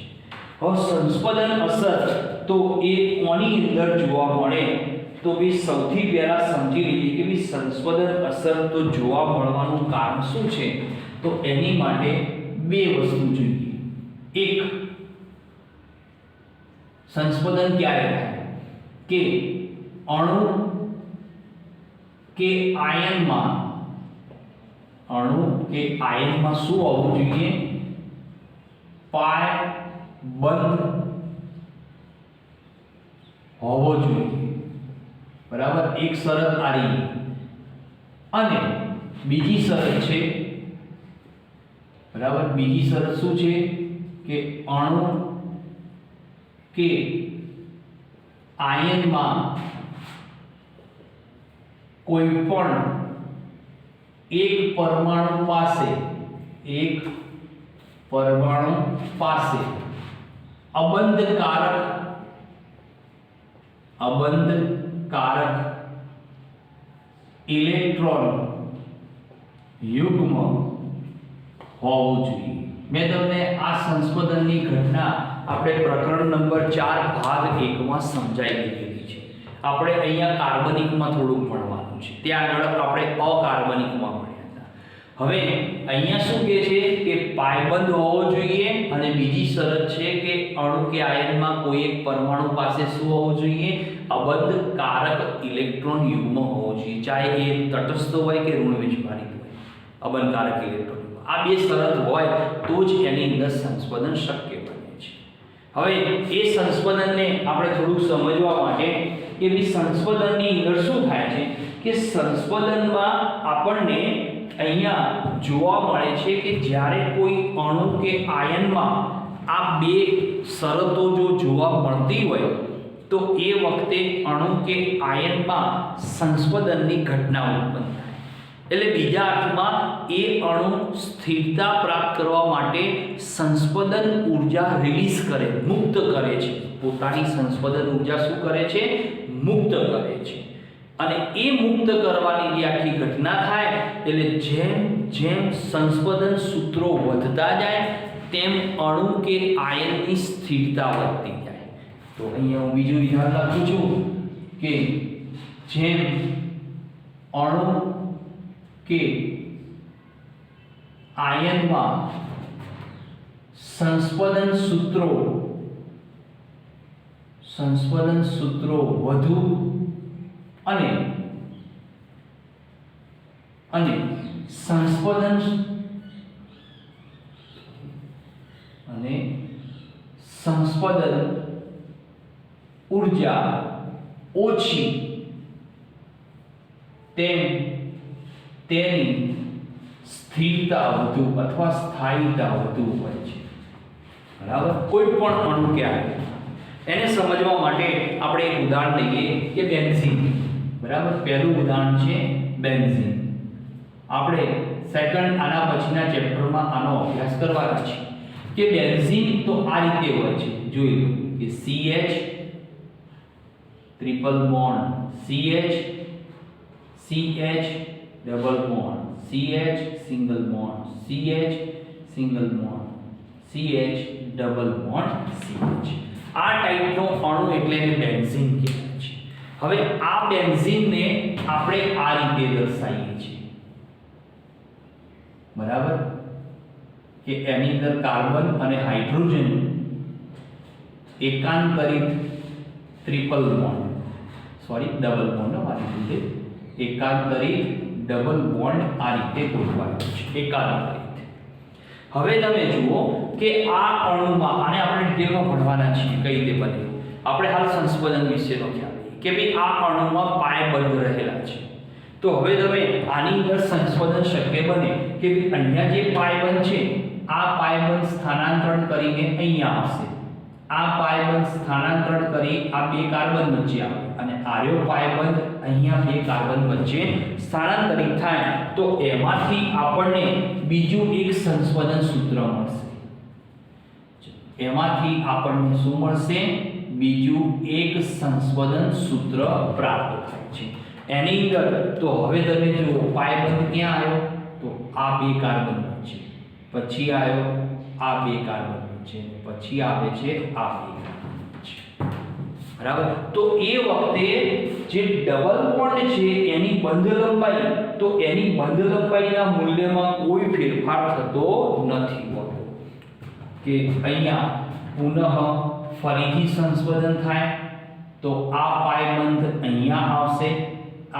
હવે સંસ્પદન અસર તો એ કોની અંદર જોવા મળે તો ભઈ સૌથી પહેલા સમજી લઈએ કે ભઈ સંસ્પદન અસર તો જોવા મળવાનું કારણ શું છે। તો એની માટે બે વસ્તુ જોઈએ। એક, સંસ્પદન ક્યારે થાય કે અણુ કે આયનમાં શું હોવું જોઈએ? પાય બંધ હોવો જોઈએ, બરાબર। એક શરત આ રહી અને બીજી શરત છે, બરાબર, બીજી શરત શું છે કે અણુ કે આયનમાં કોઈ પણ એક પરમાણુ પાસે અબંધકારક ઇલેક્ટ્રોન યુગ્મ હોવું જોઈએ। મેં તમને આ સંસ્પદનની ઘટના આપણે પ્રકરણ નંબર 4 ભાગ 1 માં સમજાવી દીધી છે। આપણે અહીંયા કાર્બનિકમાં થોડું ભણવાનું છે, ત્યાં આગળ આપણે અકાર્બનિકમાં ભણ્યા હતા। હવે અહીંયા શું કહે છે કે પાયબંધ હોવો જોઈએ અને બીજી શરત છે કે અણુ કે આયનમાં કોઈ એક પરમાણુ પાસે શું હોવું જોઈએ? અબંધકારક ઇલેક્ટ્રોન યુગ્મ હોવો જોઈએ, ચાહે એ તટસ્થ હોય કે ઋણ વીજભારિત હોય। અબંધકારક ઇલેક્ટ્રોન આ બે શરત હોય તો જ એની અંદર સંસ્પદન શક્ય બને છે। હવે એ સંસ્પદનને આપણે થોડું સમજવા માટે કે ભઈ સંસ્પદનની અંદર શું થાય છે કે સંસ્પદનમાં આપણને અહીંયા જોવા મળે છે કે જ્યારે કોઈ અણુ કે આયનમાં આ બે શરતો જો જોવા મળતી હોય તો એ વખતે અણુ કે આયનમાં સંસ્પદનની ઘટના ઉત્પન્ન થાય। એટલે બીજા અર્થમાં એ અણુ સ્થિરતા પ્રાપ્ત કરવા માટે સંસ્પદન ઊર્જા રિલીઝ કરે, મુક્ત કરે છે। પોતાની સંસ્પદન ઊર્જા શું કરે છે? મુક્ત કરે છે। અને એ મુક્ત કરવાની જે આખી ઘટના થાય એટલે જેમ જેમ સંસ્પદન સૂત્રો વધતા જાય તેમ અણુ કે આયનની સ્થિરતા વધતી જાય। તો અહીંયા હું બીજું વિધાન લખું છું કે જેમ અણુ કે આયનમાં સંસ્પદન સૂત્રો વધુ અને સંસ્પદન ઊર્જા ઓછી તેની સ્થિરતા વધુ અથવા સ્થાયીતા વધુ હોય છે, બરાબર। કોઈ પણ અણુ કે આયન એને સમજવા માટે આપણે એક ઉદાહરણ લઈએ કે બેન્ઝીન, બરાબર। પહેલું ઉદાહરણ છે બેન્ઝીન। આપણે સેકન્ડ આના પછીના ચેપ્ટરમાં આનો અભ્યાસ કરવાનો છે કે બેન્ઝીન તો આ રીતે હોય છે, જોઈ લો કે CH triple bond CH double bond CH single bond CH single bond CH double bond CH। આ ટાઈપનો અણુ એટલે એને બેન્ઝીન કહેવાય છે। હવે આ બેન્ઝીનને આપણે આ રીતે દર્શાવીએ છીએ, બરાબર, કે એની અંદર કાર્બન અને હાઇડ્રોજન એકાંતરિત ડબલ બોન્ડ એકાંતરિત ડબલ બોન્ડ આ રીતે ગોઠવાયેલો છે, એકાંતરિત। હવે તમે જુઓ કે આ અણુમાં આને આપણે ડિટેલમાં ભણવાના છીએ કઈ રીતે બને. આપણે હાલ સંસ્પંદન વિશેનો ખ્યાલ કે ભાઈ આ અણુમાં પાય બંધ રહેલા છે. તો હવે તમે આની અંદર સંસ્પંદન શક્ય બને કે ભાઈ અહીંયા જે પાય બંધ છે આ પાય બંધ સ્થાનાંતરણ કરીને અહીંયા આવશે. આ પાય બંધ સ્થાનાંતરણ કરી આ બે કાર્બન વચ્ચે આવે અને આર્યો પાય બંધ અહીંયા બે કાર્બન વચ્ચે સ્થાનાંતરિત થાય તો એમાંથી આપણને બીજું એક સંસ્પંદન સૂત્ર મળશે. એમાંથી આપણને શું મળશે? બીજું એક સંસ્પંદન સૂત્ર પ્રાપ્ત થાય છે. એની અંદર તો હવે તમે જુઓ પાય બંધ ક્યાં આવ્યો? તો આ બે કાર્બન વચ્ચે, પછી આવ્યો આ બે કાર્બન વચ્ચે, પછી આવે છે આ બે કાર્બન વચ્ચે. બરાબર. તો એ વખતે જે ડબલ બોન્ડ છે એની બંધ લંબાઈ, તો એની બંધ લંબાઈના મૂલ્યમાં કોઈ ફેરફાર થતો નથી હોતો. કે અહીંયા પુનઃ ફરીથી સંસ્પંદન થાય તો આ પાયબંધ અહીંયા આવશે,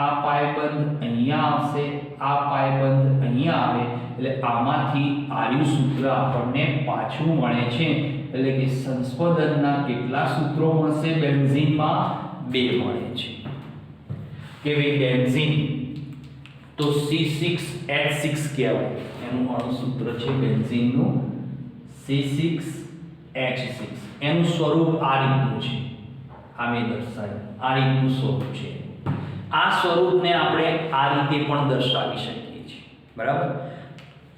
આ પાયબંધ અહીંયા આવશે, આ પાયબંધ અહીંયા આવે એટલે આમાંથી આર્યુ સૂત્ર આપણને પાછું મળે છે. એટલે કે સંસ્પંદનના કેટલા સૂત્રો મળશે? બેન્ઝીનમાં 2 મળે છે. કે ભાઈ બેન્ઝીન તો C6H6 કહેવાય, એનું અણુ સૂત્ર છે બેન્ઝીનનું C6H6. એનું સ્વરૂપ આ રીતનું છે, આ મેં દર્શાવ્યું આ રીતનું સ્વરૂપ છે. આ સ્વરૂપને આપણે આ રીતે પણ દર્શાવી શકીએ છીએ. બરાબર.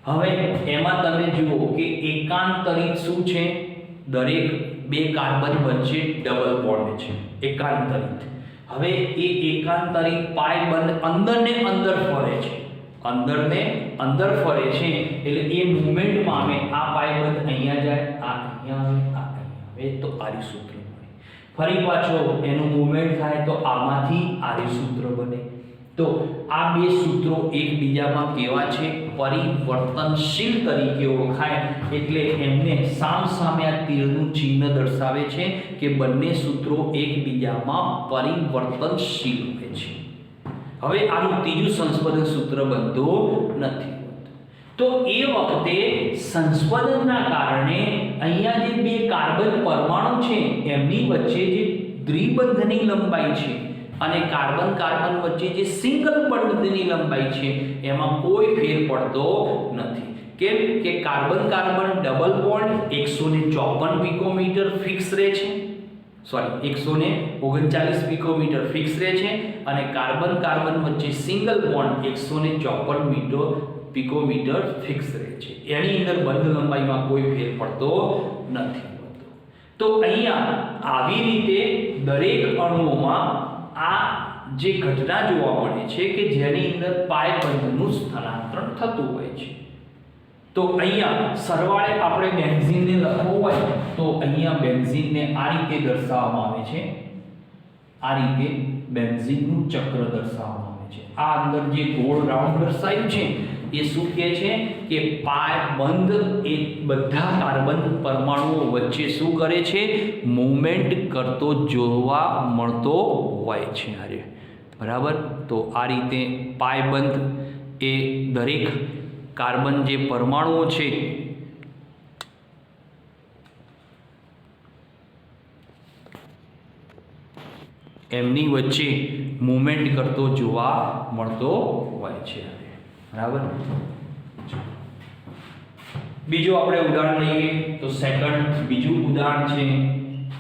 હવે એમાં તમે જુઓ કે એકાંતરિત શું છે? દરેક બે કાર્બન વચ્ચે ડબલ બોન્ડ છે, એકાંતરિત. હવે એ એકાંતરિત પાય બંધ અંદર ને અંદર ફરે છે, અંદર ને અંદર ફરે છે એટલે એ મૂવમેન્ટમાં આવે. આ પાય બંધ અહીંયા જાય, આ અહીંયા આવે, આ અહીંયા આવે તો આર્યુ સૂત્ર બને. ફરી પાછો એનું મૂવમેન્ટ થાય તો આમાંથી આર્યુ સૂત્ર બને. તો આ બે સૂત્રો એકબીજામાં કેવા છે? પરિવર્તનશીલ તરીકે ઓળખાય. એટલે એમને સામસામે આ તીરનું ચિહ્ન દર્શાવે છે કે બંને સૂત્રો એકબીજામાં પરિવર્તનશીલ હોય છે. હવે આનું ત્રીજું સંસ્પંદન સૂત્ર બનતું નથી. તો એ વખતે સંસ્પંદનના કારણે અહીંયા જે બે કાર્બન પરમાણુ છે એમની વચ્ચે જે દ્વિબંધની લંબાઈ છે અને કાર્બન કાર્બન વચ્ચે જે સિંગલ બંધની લંબાઈ છે એમાં કોઈ ફેર પડતો નથી. કેમ કે carbon carbon double bond 154 picometre fix રહે છે, સોરી 139 પિકોમીટર ફિક્સ રહે છે અને કાર્બન કાર્બન વચ્ચે સિંગલ બોન્ડ 154 પિકોમીટર ફિક્સ રહે છે. એની અંદર બંધ લંબાઈમાં કોઈ ફેર પડતો નથી. તો અહીંયા આવી રીતે દરેક અણુઓમાં આ જે ઘટના જોવા મળે છે કે જેની અંદર પાય બંધનું સ્થાનાંતરણ થતું હોય છે. તો અહીંયા સરવાળે આપણે બેન્ઝીનને લખવું હોય તો અહીંયા બેન્ઝીનને આ રીતે દર્શાવવામાં આવે છે. આ રીતે બેન્ઝીનનું ચક્ર દર્શાવવામાં આવે છે. આ અંદર જે ગોળ રાઉન્ડ દર્શાવ્યું છે એ શું કહે છે કે પાય બંધ એ બધા કાર્બન પરમાણુઓ વચ્ચે શું કરે છે? મૂવમેન્ટ કરતો જોવા મળતો હોય છે. અરે બરાબર. તો આ રીતે પાય બંધ એ દરેક કાર્બન જે પરમાણુઓ છે એમની વચ્ચે મૂવમેન્ટ કરતો જોવા મળતો હોય છે. બરાબર. બીજું આપણે ઉદાહરણ લઈએ તો સેકન્ડ બીજું ઉદાહરણ છે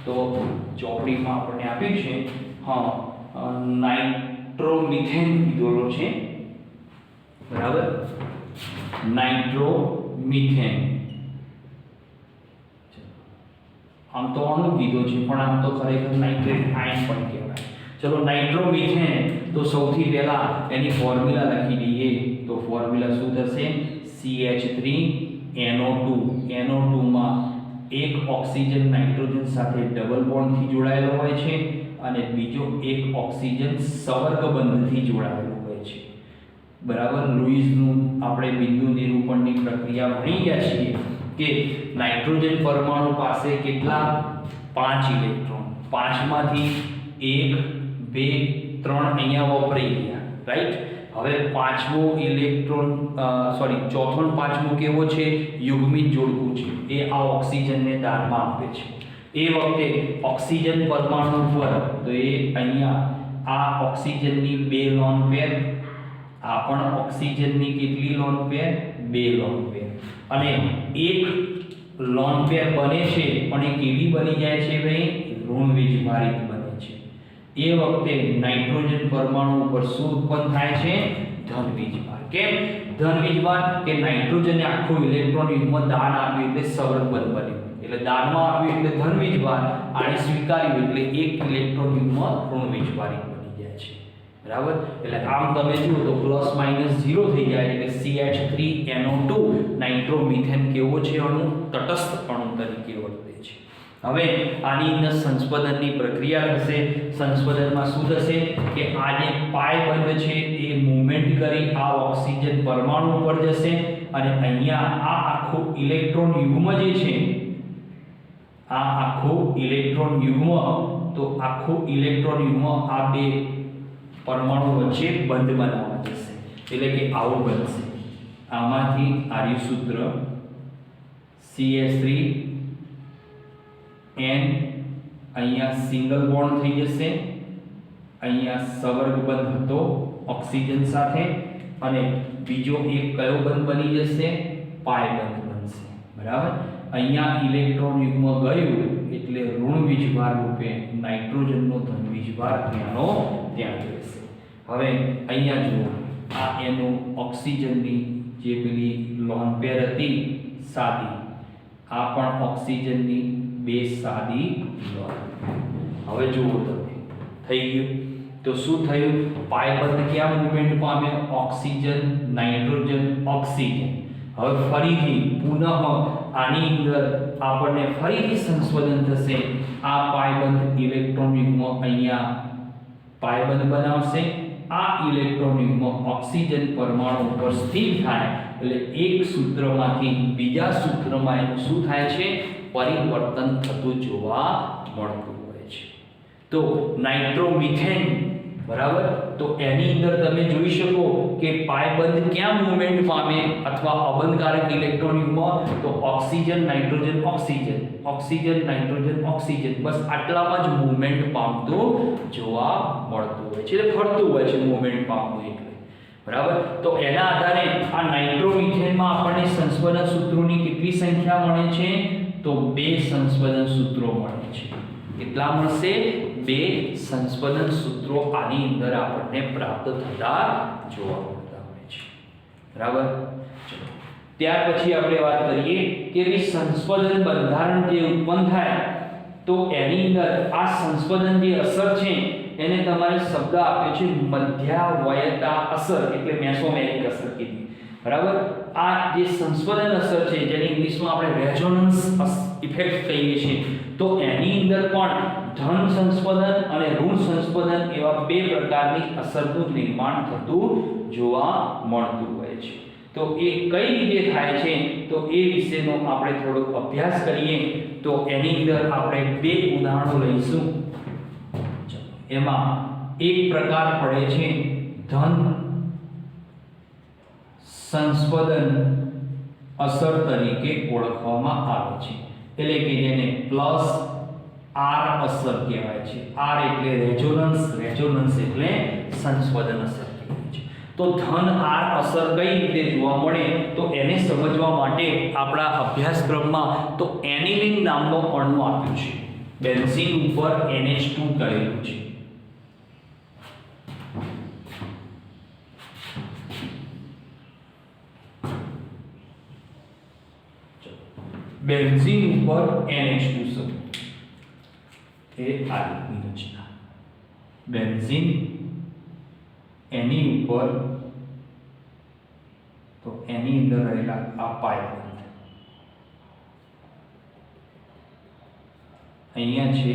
તો ચોપડીમાં આપણને આપ્યું છે નાઇટ્રોમિથેન કીધેલો છે. બરાબર. નાઇટ્રોમિથેન આમ તો અણુ કીધો છે પણ આમ તો ખરેખર નાઇટ્રેટ આયન પણ કહેવાય. ચલો નાઇટ્રોમિથેન તો સૌથી પહેલા એની ફોર્મ્યુલા લખી દઈએ તો ફોર્મ્યુલા શું થશે? CH3NO2. NO2 માં એક ઓક્સિજન નાઇટ્રોજન સાથે ડબલ બોન્ડથી જોડાયેલો હોય છે અને બીજો એક ઓક્સિજન સંવર્ગ બંધથી જોડાયેલો હોય છે. બરાબર. લુઈસનું આપણે બિંદુ નિરૂપણની પ્રક્રિયા ભણી ગયા છીએ કે નાઇટ્રોજન પરમાણુ પાસે કેટલા? 5 ઇલેક્ટ્રોન. 5 માંથી 1 2 3 અહીંયા વપરાઈ ગયા. રાઈટ. હવે પાંચમો ઇલેક્ટ્રોન ચોથો અને પાંચમો કેવો છે? યુગ્મિત જોડકું છે. એ આ ઓક્સિજનને દાનમાં આપે છે. એ વખતે ઓક્સિજન પરમાણુ પર તો એ અહીંયા આ ઓક્સિજનની 2 લોન પેર, આ પણ ઓક્સિજનની કેટલી લોન પેર? 2 lone pair. અને એક લોન પેર બને છે પણ એ કેવી બની જાય છે ભાઈ? ઋણ વીજભારિત બને છે. એ વખતે નાઇટ્રોજન પરમાણુ ઉપર શું ઉત્પન્ન થાય છે? ધન વીજભાર. કેમ ધન વીજભાર? કે નાઇટ્રોજને આખું ઇલેક્ટ્રોન યુગ્મ દાન આપ્યું એટલે સવર્ગ બંધ બન્યું. એટલે દાનમાં આપ્યું એટલે ધન વીજભાર, અને સ્વીકાર્યું એટલે એક ઇલેક્ટ્રોન યુગ્મ ઋણ વીજભારિત બની જાય છે. બરાબર. એટલે આમ તમે જુઓ તો પ્લસ માઈનસ 0 થઈ જાય એટલે CH3NO2 નાઇટ્રોમિથેન કેવો છે? અણુ તટસ્થ અણુ તરીકે વર્તે છે. હવે આની અંદર સંસ્પદનની પ્રક્રિયા થશે. સંસ્પદનમાં શું થશે? કે આ જે પાય બંધ છે એ મૂવમેન્ટ કરી આ ઓક્સિજન પરમાણુ પર જશે, અને અહીંયા આ આખું ઇલેક્ટ્રોન યુગ્મ જે છે, આ આખું ઇલેક્ટ્રોન યુગ્મ, તો આખું ઇલેક્ટ્રોન યુગ્મ આ બે પરમાણુ વચ્ચે બંધ બનાવવા જશે. એટલે કે આવું બનશે. આમાંથી આર્ય સૂત્ર CH3 N અહીંયા સિંગલ બોન્ડ થઈ જશે, અહીંયા સવર્ગ બંધ હતો ઓક્સિજન સાથે, અને બીજો એક કયો બંધ બની જશે? પાય બંધ બનશે. બરાબર. અહીંયા ઇલેક્ટ્રોન યુગ્મ ગયું એટલે ઋણ વીજભાર રૂપે નાઇટ્રોજનનો ધન વીજભાર ત્યાંનો ત્યાં રહેશે. હવે અહીંયા જુઓ, આ એનું ઓક્સિજનની જે પેલી લોન પેર હતી સાદી, આ પણ ઓક્સિજનની 2 સાદી લોન. હવે જુઓ તમે, થઈ ગયું. તો શું થયું? પાય બંધ ક્યાં મૂવમેન્ટ પામે? Oxygen nitrogen oxygen. હવે ફરીથી પુનઃ આની અંદર આપણને ફરીથી સંસ્પદન થશે. આ પાયબંધ ઇલેક્ટ્રોન યુગ્મ અહીંયા પાયબંધ બનાવશે. આ ઇલેક્ટ્રોન યુગ્મ ઓક્સિજન પરમાણુ ઉપર સ્થિર થાય એટલે એક સૂત્રમાંથી બીજા સૂત્રમાં એનું શું થાય છે? પરિવર્તન થતું જોવા મળતું હોય છે. તો નાઇટ્રોમિથેન, બરાબર. તો એની અંદર તમે જોઈ શકો કે પાયબંધ ક્યાં મૂવમેન્ટ પામે અથવા અબંધકારક ઇલેક્ટ્રોન યુગ્મ? તો oxygen nitrogen oxygen, oxygen nitrogen oxygen, બસ આટલામાં જ મૂવમેન્ટ પામતું જોવા મળતું હોય છે. એટલે ફરતું હોય છે મૂવમેન્ટ પામતું એટલે. બરાબર. તો એના આધારે આ નાઇટ્રોમિથેનમાં આપણને સંસ્પદન સૂત્રોની કેટલી સંખ્યા મળે છે? તો 2 સંસ્પદન સૂત્રો મળે છે. કેટલા મળશે? 2 સંસ્પદન સૂત્રો આની અંદર આપણને પ્રાપ્ત થતા જોવા મળતા હોય છે. બરાબર. ચલો, ત્યાર પછી આપણે વાત કરીએ કે સંસ્પદન બંધારણ જે ઉત્પન્ન થાય તો એની અંદર આ સંસ્પદન જે અસર છે એને તમારે શબ્દ આપ્યો છે મધ્યાવયતા અસર, એટલે મેસોમેરિક અસર કીધી. બરાબર. આ જે સંસ્પદન અસર છે જેને ઇંગ્લિશમાં આપણે રેઝોનન્સ ઇફેક્ટ કહીએ છીએ, તો એની અંદર પણ ધન સંસ્પદન અને ઋણ સંસ્પદન એવા 2 પ્રકારની અસરનું નિર્માણ થતું જોવા મળતું હોય છે. તો એ કઈ રીતે થાય છે તો એ વિશેનો આપણે થોડો અભ્યાસ કરીએ. તો એની અંદર આપણે 2 ઉદાહરણો લઈશું. એમાં એક પ્રકાર પડે છે ધન સંસ્પદન અસર તરીકે ઓળખવામાં આવે છે. એટલે કે જેને પ્લસ R અસર કહેવાય છે. R એટલે રેઝોનન્સ, રેઝોનન્સ એટલે સંસ્પદન અસર કહેવાય છે. તો ધન R અસર કઈ રીતે જોવા મળે તો એને સમજવા માટે આપણા અભ્યાસક્રમમાં તો એનિલિન નામનો અણુ આપ્યો છે. બેન્ઝીન ઉપર NH2 કરેલું છે. બેન્ઝીન ઉપર NH2 એ આ રીતની રચના. બેન્ઝીન એની ઉપર તો એની અંદર રહેલા આ પાયબંધ અહીંયા છે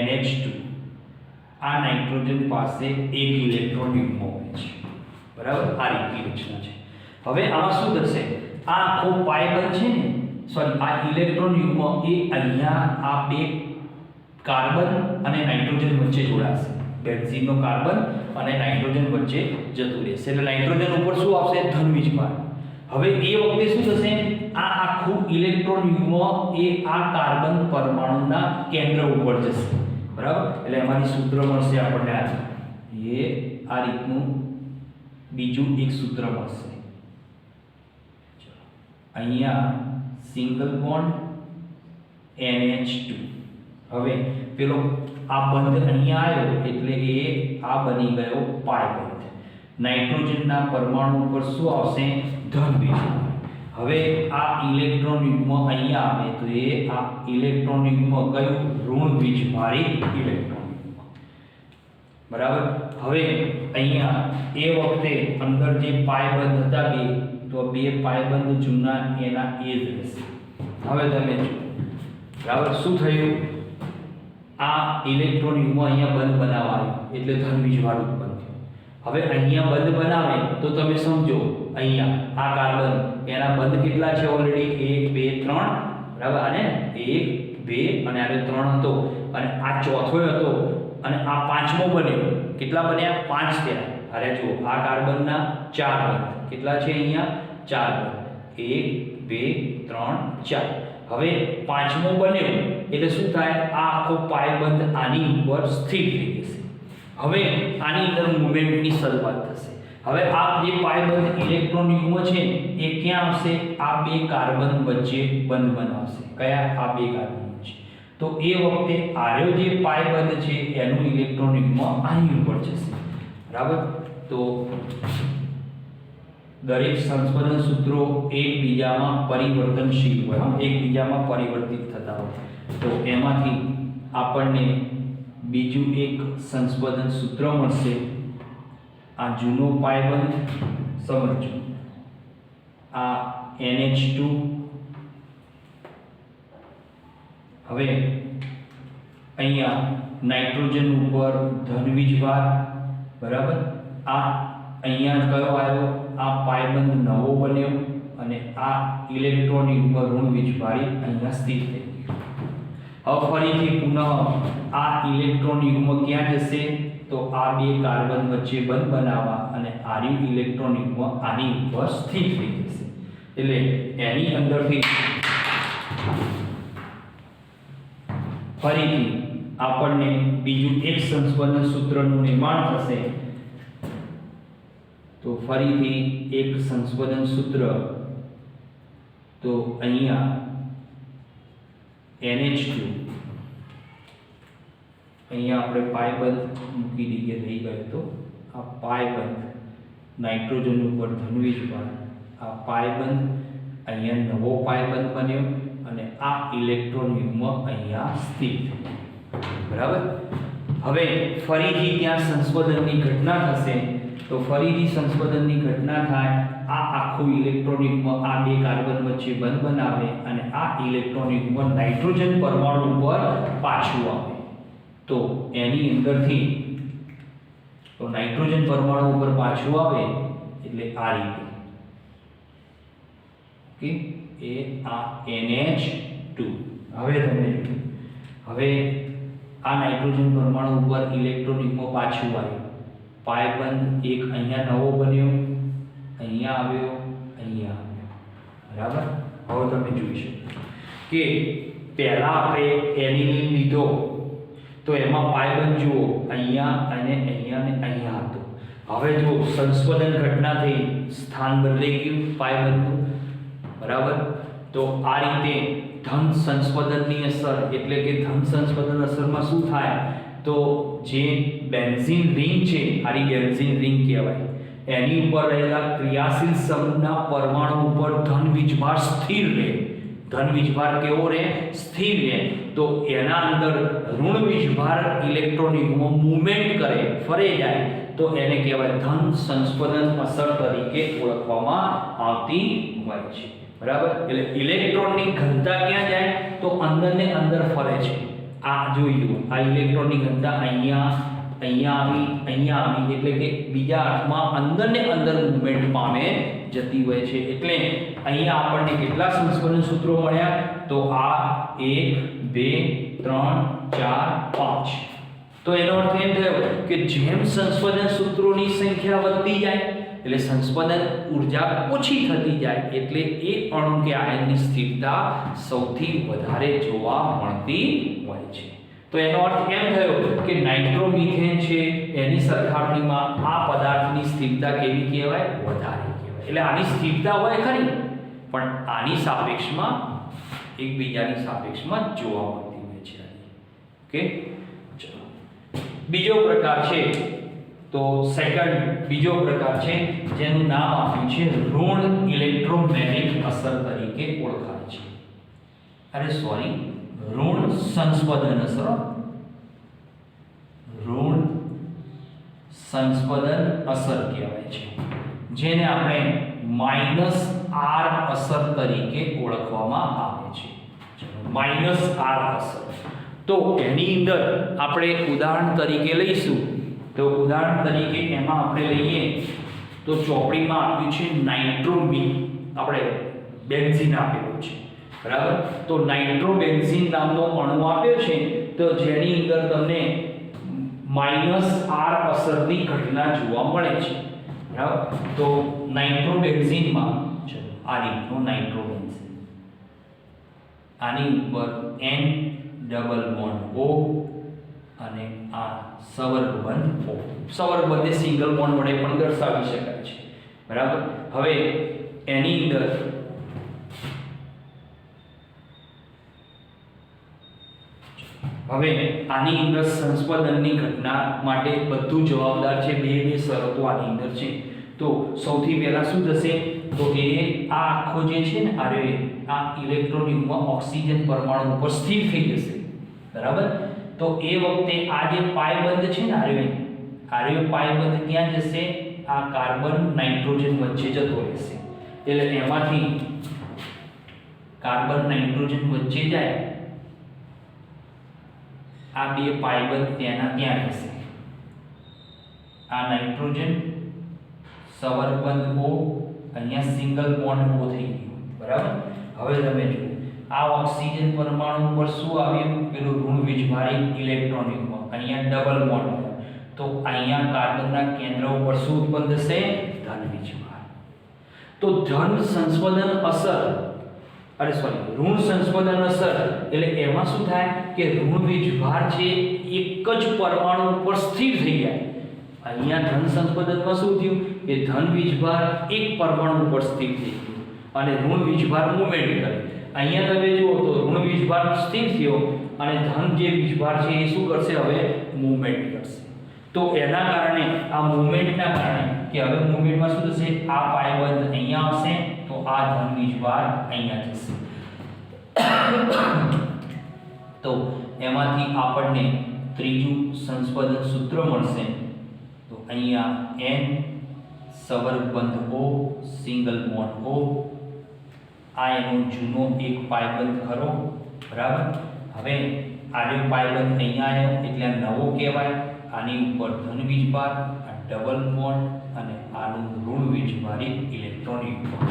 NH2. આ નાઇટ્રોજન પાસે 1 ઇલેક્ટ્રોન યુગ્મ હોય છે. બરાબર. આ રીતની રચના છે. હવે આમાં શું થશે? આ આખો પાયબંધ છે ને, સોરી, આ ઇલેક્ટ્રોન યુગ્મ એ અહીંયા આ 2 કાર્બન અને નાઇટ્રોજન વચ્ચે જોડાશે. બેન્ઝીનનો કાર્બન અને નાઇટ્રોજન વચ્ચે જતું રહેશે એટલે નાઇટ્રોજન ઉપર શું આવશે ધન વીજભાર હવે એ વખતે શું થશે આ આખું ઇલેક્ટ્રોન યુગ્મ એ આ કાર્બન પરમાણુના કેન્દ્ર ઉપર જશે બરાબર એટલે એમાંથી સૂત્ર મળશે આપણને આ રીતનું બીજું એક સૂત્ર મળશે અહીંયા સિંગલ બોન્ડ NH2 હવે પેલો આ બંધ અહીંયા આવ્યો એટલે એ આ બની ગયો પાય બંધ નાઇટ્રોજનના પરમાણુ ઉપર શું આવશે ધન વીજભાર હવે આ ઇલેક્ટ્રોન યુગ્મ અહીંયા આવે તો એ આ ઇલેક્ટ્રોન યુગ્મ કયું ઋણ વીજભારી ઇલેક્ટ્રોન યુગ્મ બરાબર હવે અહીંયા એ વખતે અંદર જે પાય બંધ હતા બે તો બે પાય બંધ જૂના એના એ જ રહેશે હવે તમે જુઓ બરાબર શું થયું આ ઇલેક્ટ્રોન યુગ્મ અહીંયા બંધ બનાવાય એટલે ધન વીજભાર ઉત્પન્ન થયો હવે અહીંયા બંધ બનાવે તો તમે સમજો અહીંયા આ કાર્બન એના બંધ કેટલા છે ઓલરેડી 1 2 3 બરાબર અને 1 2 અને આરે 3 હતો અને આ ચોથો હતો અને આ પાંચમો બન્યો કેટલા બન્યા 5 થયા અરે જુઓ આ કાર્બનના 4 બંધ કેટલા છે અહીંયા 4 બંધ 1 2 3 4 હવે પાંચમો બન્યો એટલે શું થાય આ આખો પાય બંધ આની ઉપર સ્થિર થઈ જશે હવે આની અંદર મૂવમેન્ટની શરૂઆત થશે હવે આ જે પાય બંધ ઇલેક્ટ્રોન યુગ્મ છે એ ક્યાં આવશે આ બે કાર્બન વચ્ચે બંધ બનાવશે કયા આ બે કાર્બન વચ્ચે તો એ વખતે આર્યો જે પાય બંધ છે એનું ઇલેક્ટ્રોન યુગ્મ આની ઉપર જશે બરાબર તો દરેક સંસ્પંદન સૂત્રો એકબીજામાં પરિવર્તનશીલ હોય એકબીજામાં પરિવર્તિત થતા હોય તો એમાંથી આપણને બીજું એક સંસ્પંદન સૂત્ર મળશે આ જૂનો પાયબંધ સમજો આ NH2 હવે અહીંયા નાઇટ્રોજન ઉપર ધન વીજભાર બરાબર આ અહીંયા કયો આવ્યો આ પાયબંધ નવો બન્યો અને આ ઇલેક્ટ્રોન યુગ્મ ઋણ વીજભારી અહીંયા સ્થિત થઈ ગયું હવે ફરીથી પુનઃ આ ઇલેક્ટ્રોન યુગ્મ ક્યાં જશે તો આ બે કાર્બન વચ્ચે બંધ બનાવવા અને આર્યુ ઇલેક્ટ્રોન યુગ્મ આની ઉપર સ્થિત થઈ જશે એટલે એની અંદરથી ફરીથી આપણને બીજું એક સંસ્પંદન સૂત્રનું નિર્માણ થશે તો ફરીથી એક સંસ્પંદન સૂત્ર તો અહીંયા NH2 અહીંયા આપણે પાયબંધ મૂકી દઈએ રહી ગયો તો આ પાયબંધ નાઇટ્રોજન ઉપર ધન વીજભાર આ પાયબંધ અહીંયા નવો પાયબંધ બન્યો અને આ ઇલેક્ટ્રોન યુગ્મ અહીંયા સ્થિત બરાબર હવે ફરીથી ત્યાં સંસ્પંદનની ઘટના થશે તો ફરીથી સંસ્પંદનની ઘટના થાય આ આખું ઇલેક્ટ્રોન યુગ્મ આ બે કાર્બન વચ્ચે બંધ બનાવે અને આ ઇલેક્ટ્રોન યુગ્મ નાઇટ્રોજન પરમાણુ ઉપર પાછું આવે તો એની અંદરથી તો નાઇટ્રોજન પરમાણુ ઉપર પાછું આવે એટલે આ રીતે ઓકે એ આ NH2 હવે તમે હવે આ નાઇટ્રોજન પરમાણુ ઉપર ઇલેક્ટ્રોન યુગ્મ પાછું આવ્યું પાયબંધ એક અહીંયા નવો બન્યો અહીંયા આવ્યો બરાબર હવે તમે જોઈ શકો કે પહેલા આપણે એનિલિન લીધો તો એમાં પાયબંધ જુઓ અહીંયા અને અહીંયા હતો હવે જો સંસ્પંદન ઘટના થઈ સ્થાન બદલાઈ ગયું પાયબંધનું બરાબર તો આ રીતે ધન સંસ્પંદનની અસર એટલે કે ધન સંસ્પંદન અસરમાં શું થાય તો જે બેન્ઝીન રિંગ છે આની બેન્ઝીન રિંગ કહેવાય એની ઉપર રહેલા ક્રિયાશીલ સમૂહના પરમાણુ ઉપર ધન વીજભાર સ્થિર રહે ધન વીજભાર કેવો રહે સ્થિર રહે તો એના અંદર ઋણ વીજભાર ઇલેક્ટ્રોન યુગ્મ મૂવમેન્ટ કરે ફરે જાય તો એને કહેવાય ધન સંસ્પંદન અસર તરીકે ઓળખવામાં આવતી હોય છે બરાબર એટલે ઇલેક્ટ્રોનની ઘનતા ક્યાં જાય તો અંદર ને અંદર ફરે છે આ જોઈ લો આ ઇલેક્ટ્રોનની ઘનતા અહીંયા આવી એટલે કે બીજા અર્થમાં અંદર ને અંદર મૂવમેન્ટ પામે જતી હોય છે એટલે અહીંયા આપણને કેટલા સંસ્પંદન સૂત્રો મળ્યા તો આ 1 2 3 4 5 તો એનો અર્થ એમ થયો કે જેમ સંસ્પંદન સૂત્રોની સંખ્યા વધતી જાય એટલે સંસ્પંદન ઊર્જા ઓછી થતી જાય એટલે એ અણુ કે આયનની સ્થિરતા સૌથી વધારે જોવા મળતી હોય છે. તો એનો અર્થ એમ થયો કે નાઇટ્રોમિથેન છે એની સરખામણીમાં આ પદાર્થની સ્થિરતા કેવી કહેવાય? વધારે કહેવાય. એટલે આની સ્થિરતા હોય ખરી પણ આની સાપેક્ષમાં એકબીજાની સાપેક્ષમાં જોવા મળતી હોય છે. ઓકે, ચલો બીજો પ્રકાર છે તો બીજો પ્રકાર છે જેનું નામ આપ્યું છે ઋણ ઇલેક્ટ્રોમેગ્નેટિક અસર તરીકે ઓળખાય છે. ઋણ સંસ્પંદન અસર, ઋણ સંસ્પંદન અસર કહેવાય છે, જેને આપણે -R અસર તરીકે ઓળખવામાં આવે છે. -R અસર. તો એની અંદર આપણે ઉદાહરણ તરીકે લઈશું. તો ઉદાહરણ તરીકે એમાં આપણે લઈએ તો ચોપડીમાં આપ્યું છે આપણે બેન્ઝીન આપેલું છે, બરાબર. તો નાઇટ્રોબેન્ઝીન નામનો અણુ આપ્યો છે તો જેની અંદર તમને -R અસરની ઘટના જોવા મળે છે, બરાબર. તો નાઇટ્રોબેન્ઝીનમાં આ રીતનો નાઇટ્રોબેન્ઝીન, આની ઉપર N ડબલ બોન્ડ O અને આ સવર્ગબંધ O. સવર્ગબંધ એ સિંગલ બોન્ડ વડે પણ દર્શાવી શકાય છે, બરાબર. હવે એની અંદર આની અંદર સંસ્પંદનની ઘટના માટે બધું જવાબદાર છે. બે શરતો આની અંદર છે. તો સૌથી પહેલા શું થશે તો એ આ આખો જે છે ને આ ઇલેક્ટ્રોન યુગમાં ઓક્સિજન પરમાણુ ઉપર સ્થિર થઈ જશે, બરાબર. તો એ વખતે આ જે પાય બંધ છે ને પાય બંધ ક્યાં જશે? આ કાર્બન નાઇટ્રોજન વચ્ચે જતો રહેશે. એટલે એમાંથી કાર્બન નાઇટ્રોજન વચ્ચે જાય, આ બે પાય બંધ ત્યાં રહેશે. આ નાઇટ્રોજન સવર્ગબંધ O, અહીંયા સિંગલ બોન્ડ O થઈ ગયું, બરાબર. હવે તમે જુઓ આ ઓક્સિજન પરમાણુ પર શું આવ્યું? પેલું ઋણ વીજભારી ઇલેક્ટ્રોન યુગ્મ. અહીંયા ડબલ બોન્ડ આવ્યો તો અહીંયા કાર્બનના કેન્દ્ર ઉપર શું ઉત્પન્ન થશે? ધન વીજભાર. તો ધન સંસ્પંદન અસર ઋણ સંસ્પંદન અસર એટલે એમાં શું થાય કે ઋણ વીજભાર છે એક જ પરમાણુ ઉપર સ્થિર થઈ જાય. અહીંયા ધન સંસ્પંદનમાં શું થયું કે ધન વીજભાર એક પરમાણુ ઉપર સ્થિર થઈ ગયું અને ઋણ વીજભાર મૂવમેન્ટ કરે. અહીંયા તમે જુઓ તો ઋણ વીજભાર સ્થિર થયો અને ધન જે વીજભાર છે એ શું કરશે? હવે મૂવમેન્ટ કરશે. તો એના કારણે આ મૂવમેન્ટના કારણે કે હવે મૂવમેન્ટમાં શું થશે? આ પાયબંધ અહીંયા આવશે તો આ ધન વીજભાર અહીંયા જશે. તો એમાંથી આપણને ત્રીજું સંસ્પંદન સૂત્ર મળશે. તો અહીંયા N સવર્ગબંધ O single bond O, આ એનો જૂનો એક પાયબંધ ખરો, બરાબર. હવે આનો પાયબંધ અહીંયા આવ્યો એટલે નવો કહેવાય. આની ઉપર ધન વીજભાર, આ ડબલ બોન્ડ અને આનું ઋણ વીજભારી ઇલેક્ટ્રોનિક બોન્ડ.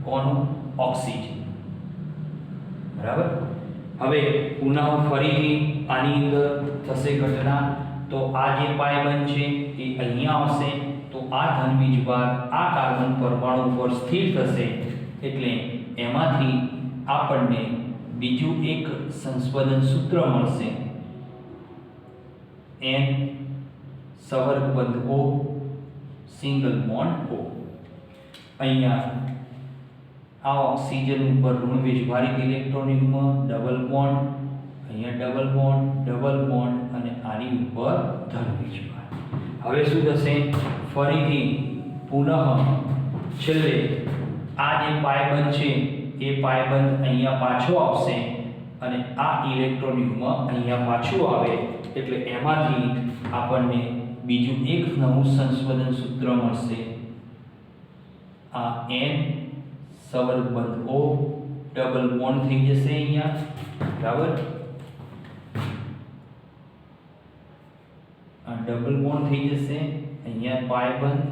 કોનું? ઓક્સિજન, બરાબર. હવે પુનઃ ફરીથી આની અંદર થશે ઘટના. તો આ જે પાયબંધ છે એ અહીંયા આવશે તો આ ધન વીજભાર આ કાર્બન પરમાણુ પર સ્થિર થશે એટલે એમાંથી આપણને બીજું એક સંસ્પંદન સૂત્ર મળશે. N સવર્ગબંધ O single bond O. અહીંયા આ ઓક્સિજન ઉપર ઋણ વીજભારિત ઇલેક્ટ્રોન યુગ્મ, ડબલ બોન્ડ, અહીંયા ડબલ બોન્ડ અને આની ઉપર ધન વીજભાર. હવે શું થશે? ફરીથી પુનઃ છેલ્લે આ જે પાયબંધ છે એ પાયબંધ અહીંયા પાછો આવશે અને આ ઇલેક્ટ્રોન યુગ્મ અહીંયા પાછું આવે એટલે એમાંથી આપણને બીજું એક નવું સંસ્પંદન સૂત્ર મળશે. આ N સવર્ગબંધ O ડબલ બોન્ડ થઈ જશે અહીંયા, બરાબર. આ ડબલ બોન્ડ થઈ જશે અહીંયા પાયબંધ,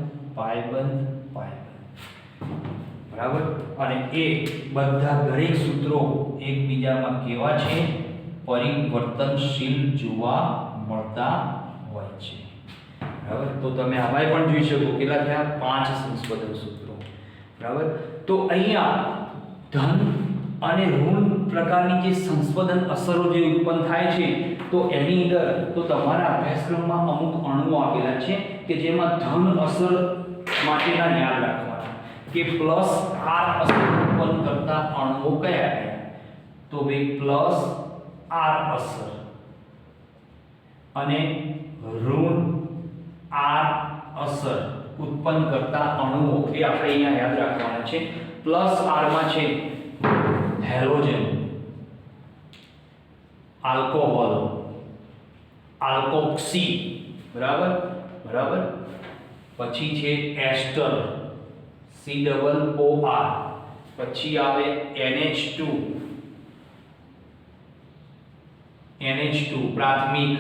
બરાબર. અને એ બધા દરેક સૂત્રો એકબીજામાં કેવા છે? પરિવર્તનશીલ જોવા મળતા હોય છે. બરાબર, તો તમે આમાંય પણ જોઈ શકો કેટલા થયા 5 સંસ્પર્ધન સૂત્રો. બરાબર, તો અહીંયા ધન અને ઋણ પ્રકારની જે સંસ્પર્ધન અસરો જે ઉત્પન્ન થાય છે તો એની અંદર તો તમારા અભ્યાસક્રમમાં અમુક અણુઓ આપેલા છે કે જેમાં ધન અસર માટેના યાદ રાખવાના કે પ્લસ આર અસર ઉત્પન્ન કરતા અણુઓ કયા કયા. તો ભાઈ પ્લસ આર અસર અને ઋણ આર અસર ઉત્પન્ન કરતા અણુઓ એ આપણે અહીંયા યાદ રાખવાના છે. પ્લસ આર માં છે હેલોજન, આલ્કોહોલ, આલ્કોક્સી, બરાબર બરાબર, પછી છે એસ્ટર COOR, પછી આવે NH2 પ્રાથમિક,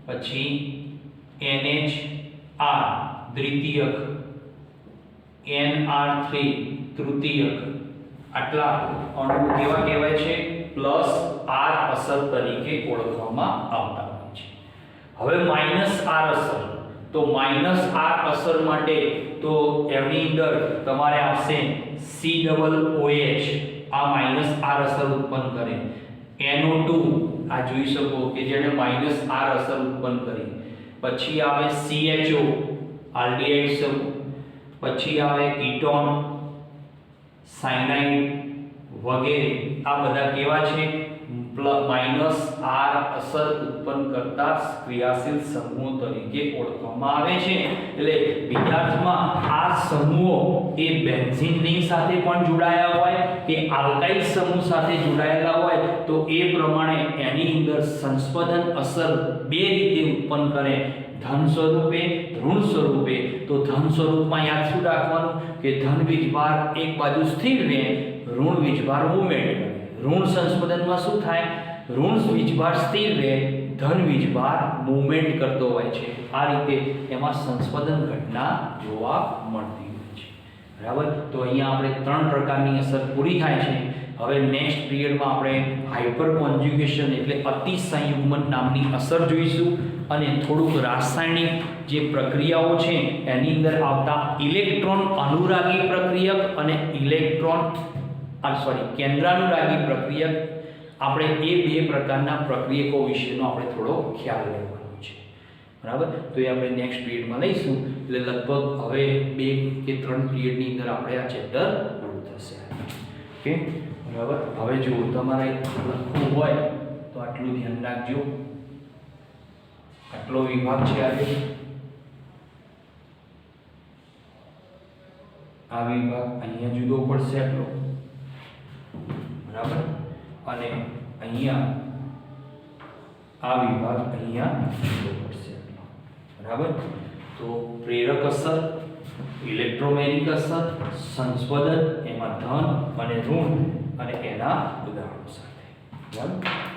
પછી NHR દ્વિતીયક, NR3 તૃતીયક. આટલા અણુઓ કેવા કહેવાય છે? પ્લસ આર અસર તરીકે ઓળખવામાં આવતા હોય છે. હવે માઈનસ આર અસર, તો માઈનસ આર અસર માટે તો એની અંદર તમારે આવશે COOH, આ માઈનસ આર અસર ઉત્પન્ન કરે. NO2 આ જોઈ શકો કે જેને માઈનસ આર અસર ઉત્પન્ન કરી. પછી આવે CHO આલ્ડિહાઇડ સમૂહ, પછી આવે કીટોન, સાયનાઇડ વગેરે. આ બધા કેવા છે? માઈનસ આર અસર ઉત્પન્ન કરતા ક્રિયાશીલ સમૂહો તરીકે ઓળખવામાં આવે છે. એટલે બીજા અર્થમાં આ સમૂહો એ બેન્ઝીન રિંગ સાથે પણ જોડાયા હોય કે આલ્કાઇલ સમૂહ સાથે જોડાયેલા હોય તો એ પ્રમાણે એની અંદર સંસ્પર્ધન અસર બે રીતે ઉત્પન્ન કરે, ધન સ્વરૂપે, ઋણ સ્વરૂપે. તો ધન સ્વરૂપમાં યાદ શું રાખવાનું કે ધન વીજભાર એક બાજુ સ્થિર રહે, ઋણ વીજભાર મૂવમેન્ટ કરે. ઋણ સંસ્પર્ધનમાં શું થાય? ઋણ વીજભાર સ્થિર રહે, ધન વીજભાર મૂવમેન્ટ કરતો હોય છે. આ રીતે એમાં સંસ્પર્ધન ઘટના જોવા મળતી હોય છે. બરાબર, તો અહીંયા આપણે 3 પ્રકારની અસર પૂરી થાય છે. હવે નેક્સ્ટ પિરિયડમાં આપણે હાઇપર કોન્જ્યુગેશન એટલે અતિ સંયુગ્મન નામની અસર જોઈશું અને થોડુંક રાસાયણિક જે પ્રક્રિયાઓ છે એની અંદર આવતા ઇલેક્ટ્રોન અનુરાગી પ્રક્રિયક અને કેન્દ્રાનુરાગી પ્રક્રિયક, આપણે એ બે પ્રકારના પ્રક્રિયકો વિશેનો આપણે થોડો ખ્યાલ લેવાનો છે. બરાબર, તો એ આપણે નેક્સ્ટ પિરિયડમાં લઈશું. એટલે લગભગ હવે 2 કે 3 પિરિયડની અંદર આપણે આ ચેપ્ટર પૂરું થશે. ઓકે, બરાબર. હવે જો તમારે લખવું હોય તો આટલું ધ્યાન રાખજો. આટલો વિભાગ છે આ વિભાગ અહીંયા જુદો પડશે આટલો, બરાબર, અને અહીંયા આ વિભાગ અહીંયા જુદો પડશે આટલો, બરાબર. તો પ્રેરક અસર, ઇલેક્ટ્રોમેગ્નેટિક અસર, સંસ્પર્ધન, એમાં ધન અને ઋણ અને એના ઉદાહરણો સાથે. બરાબર.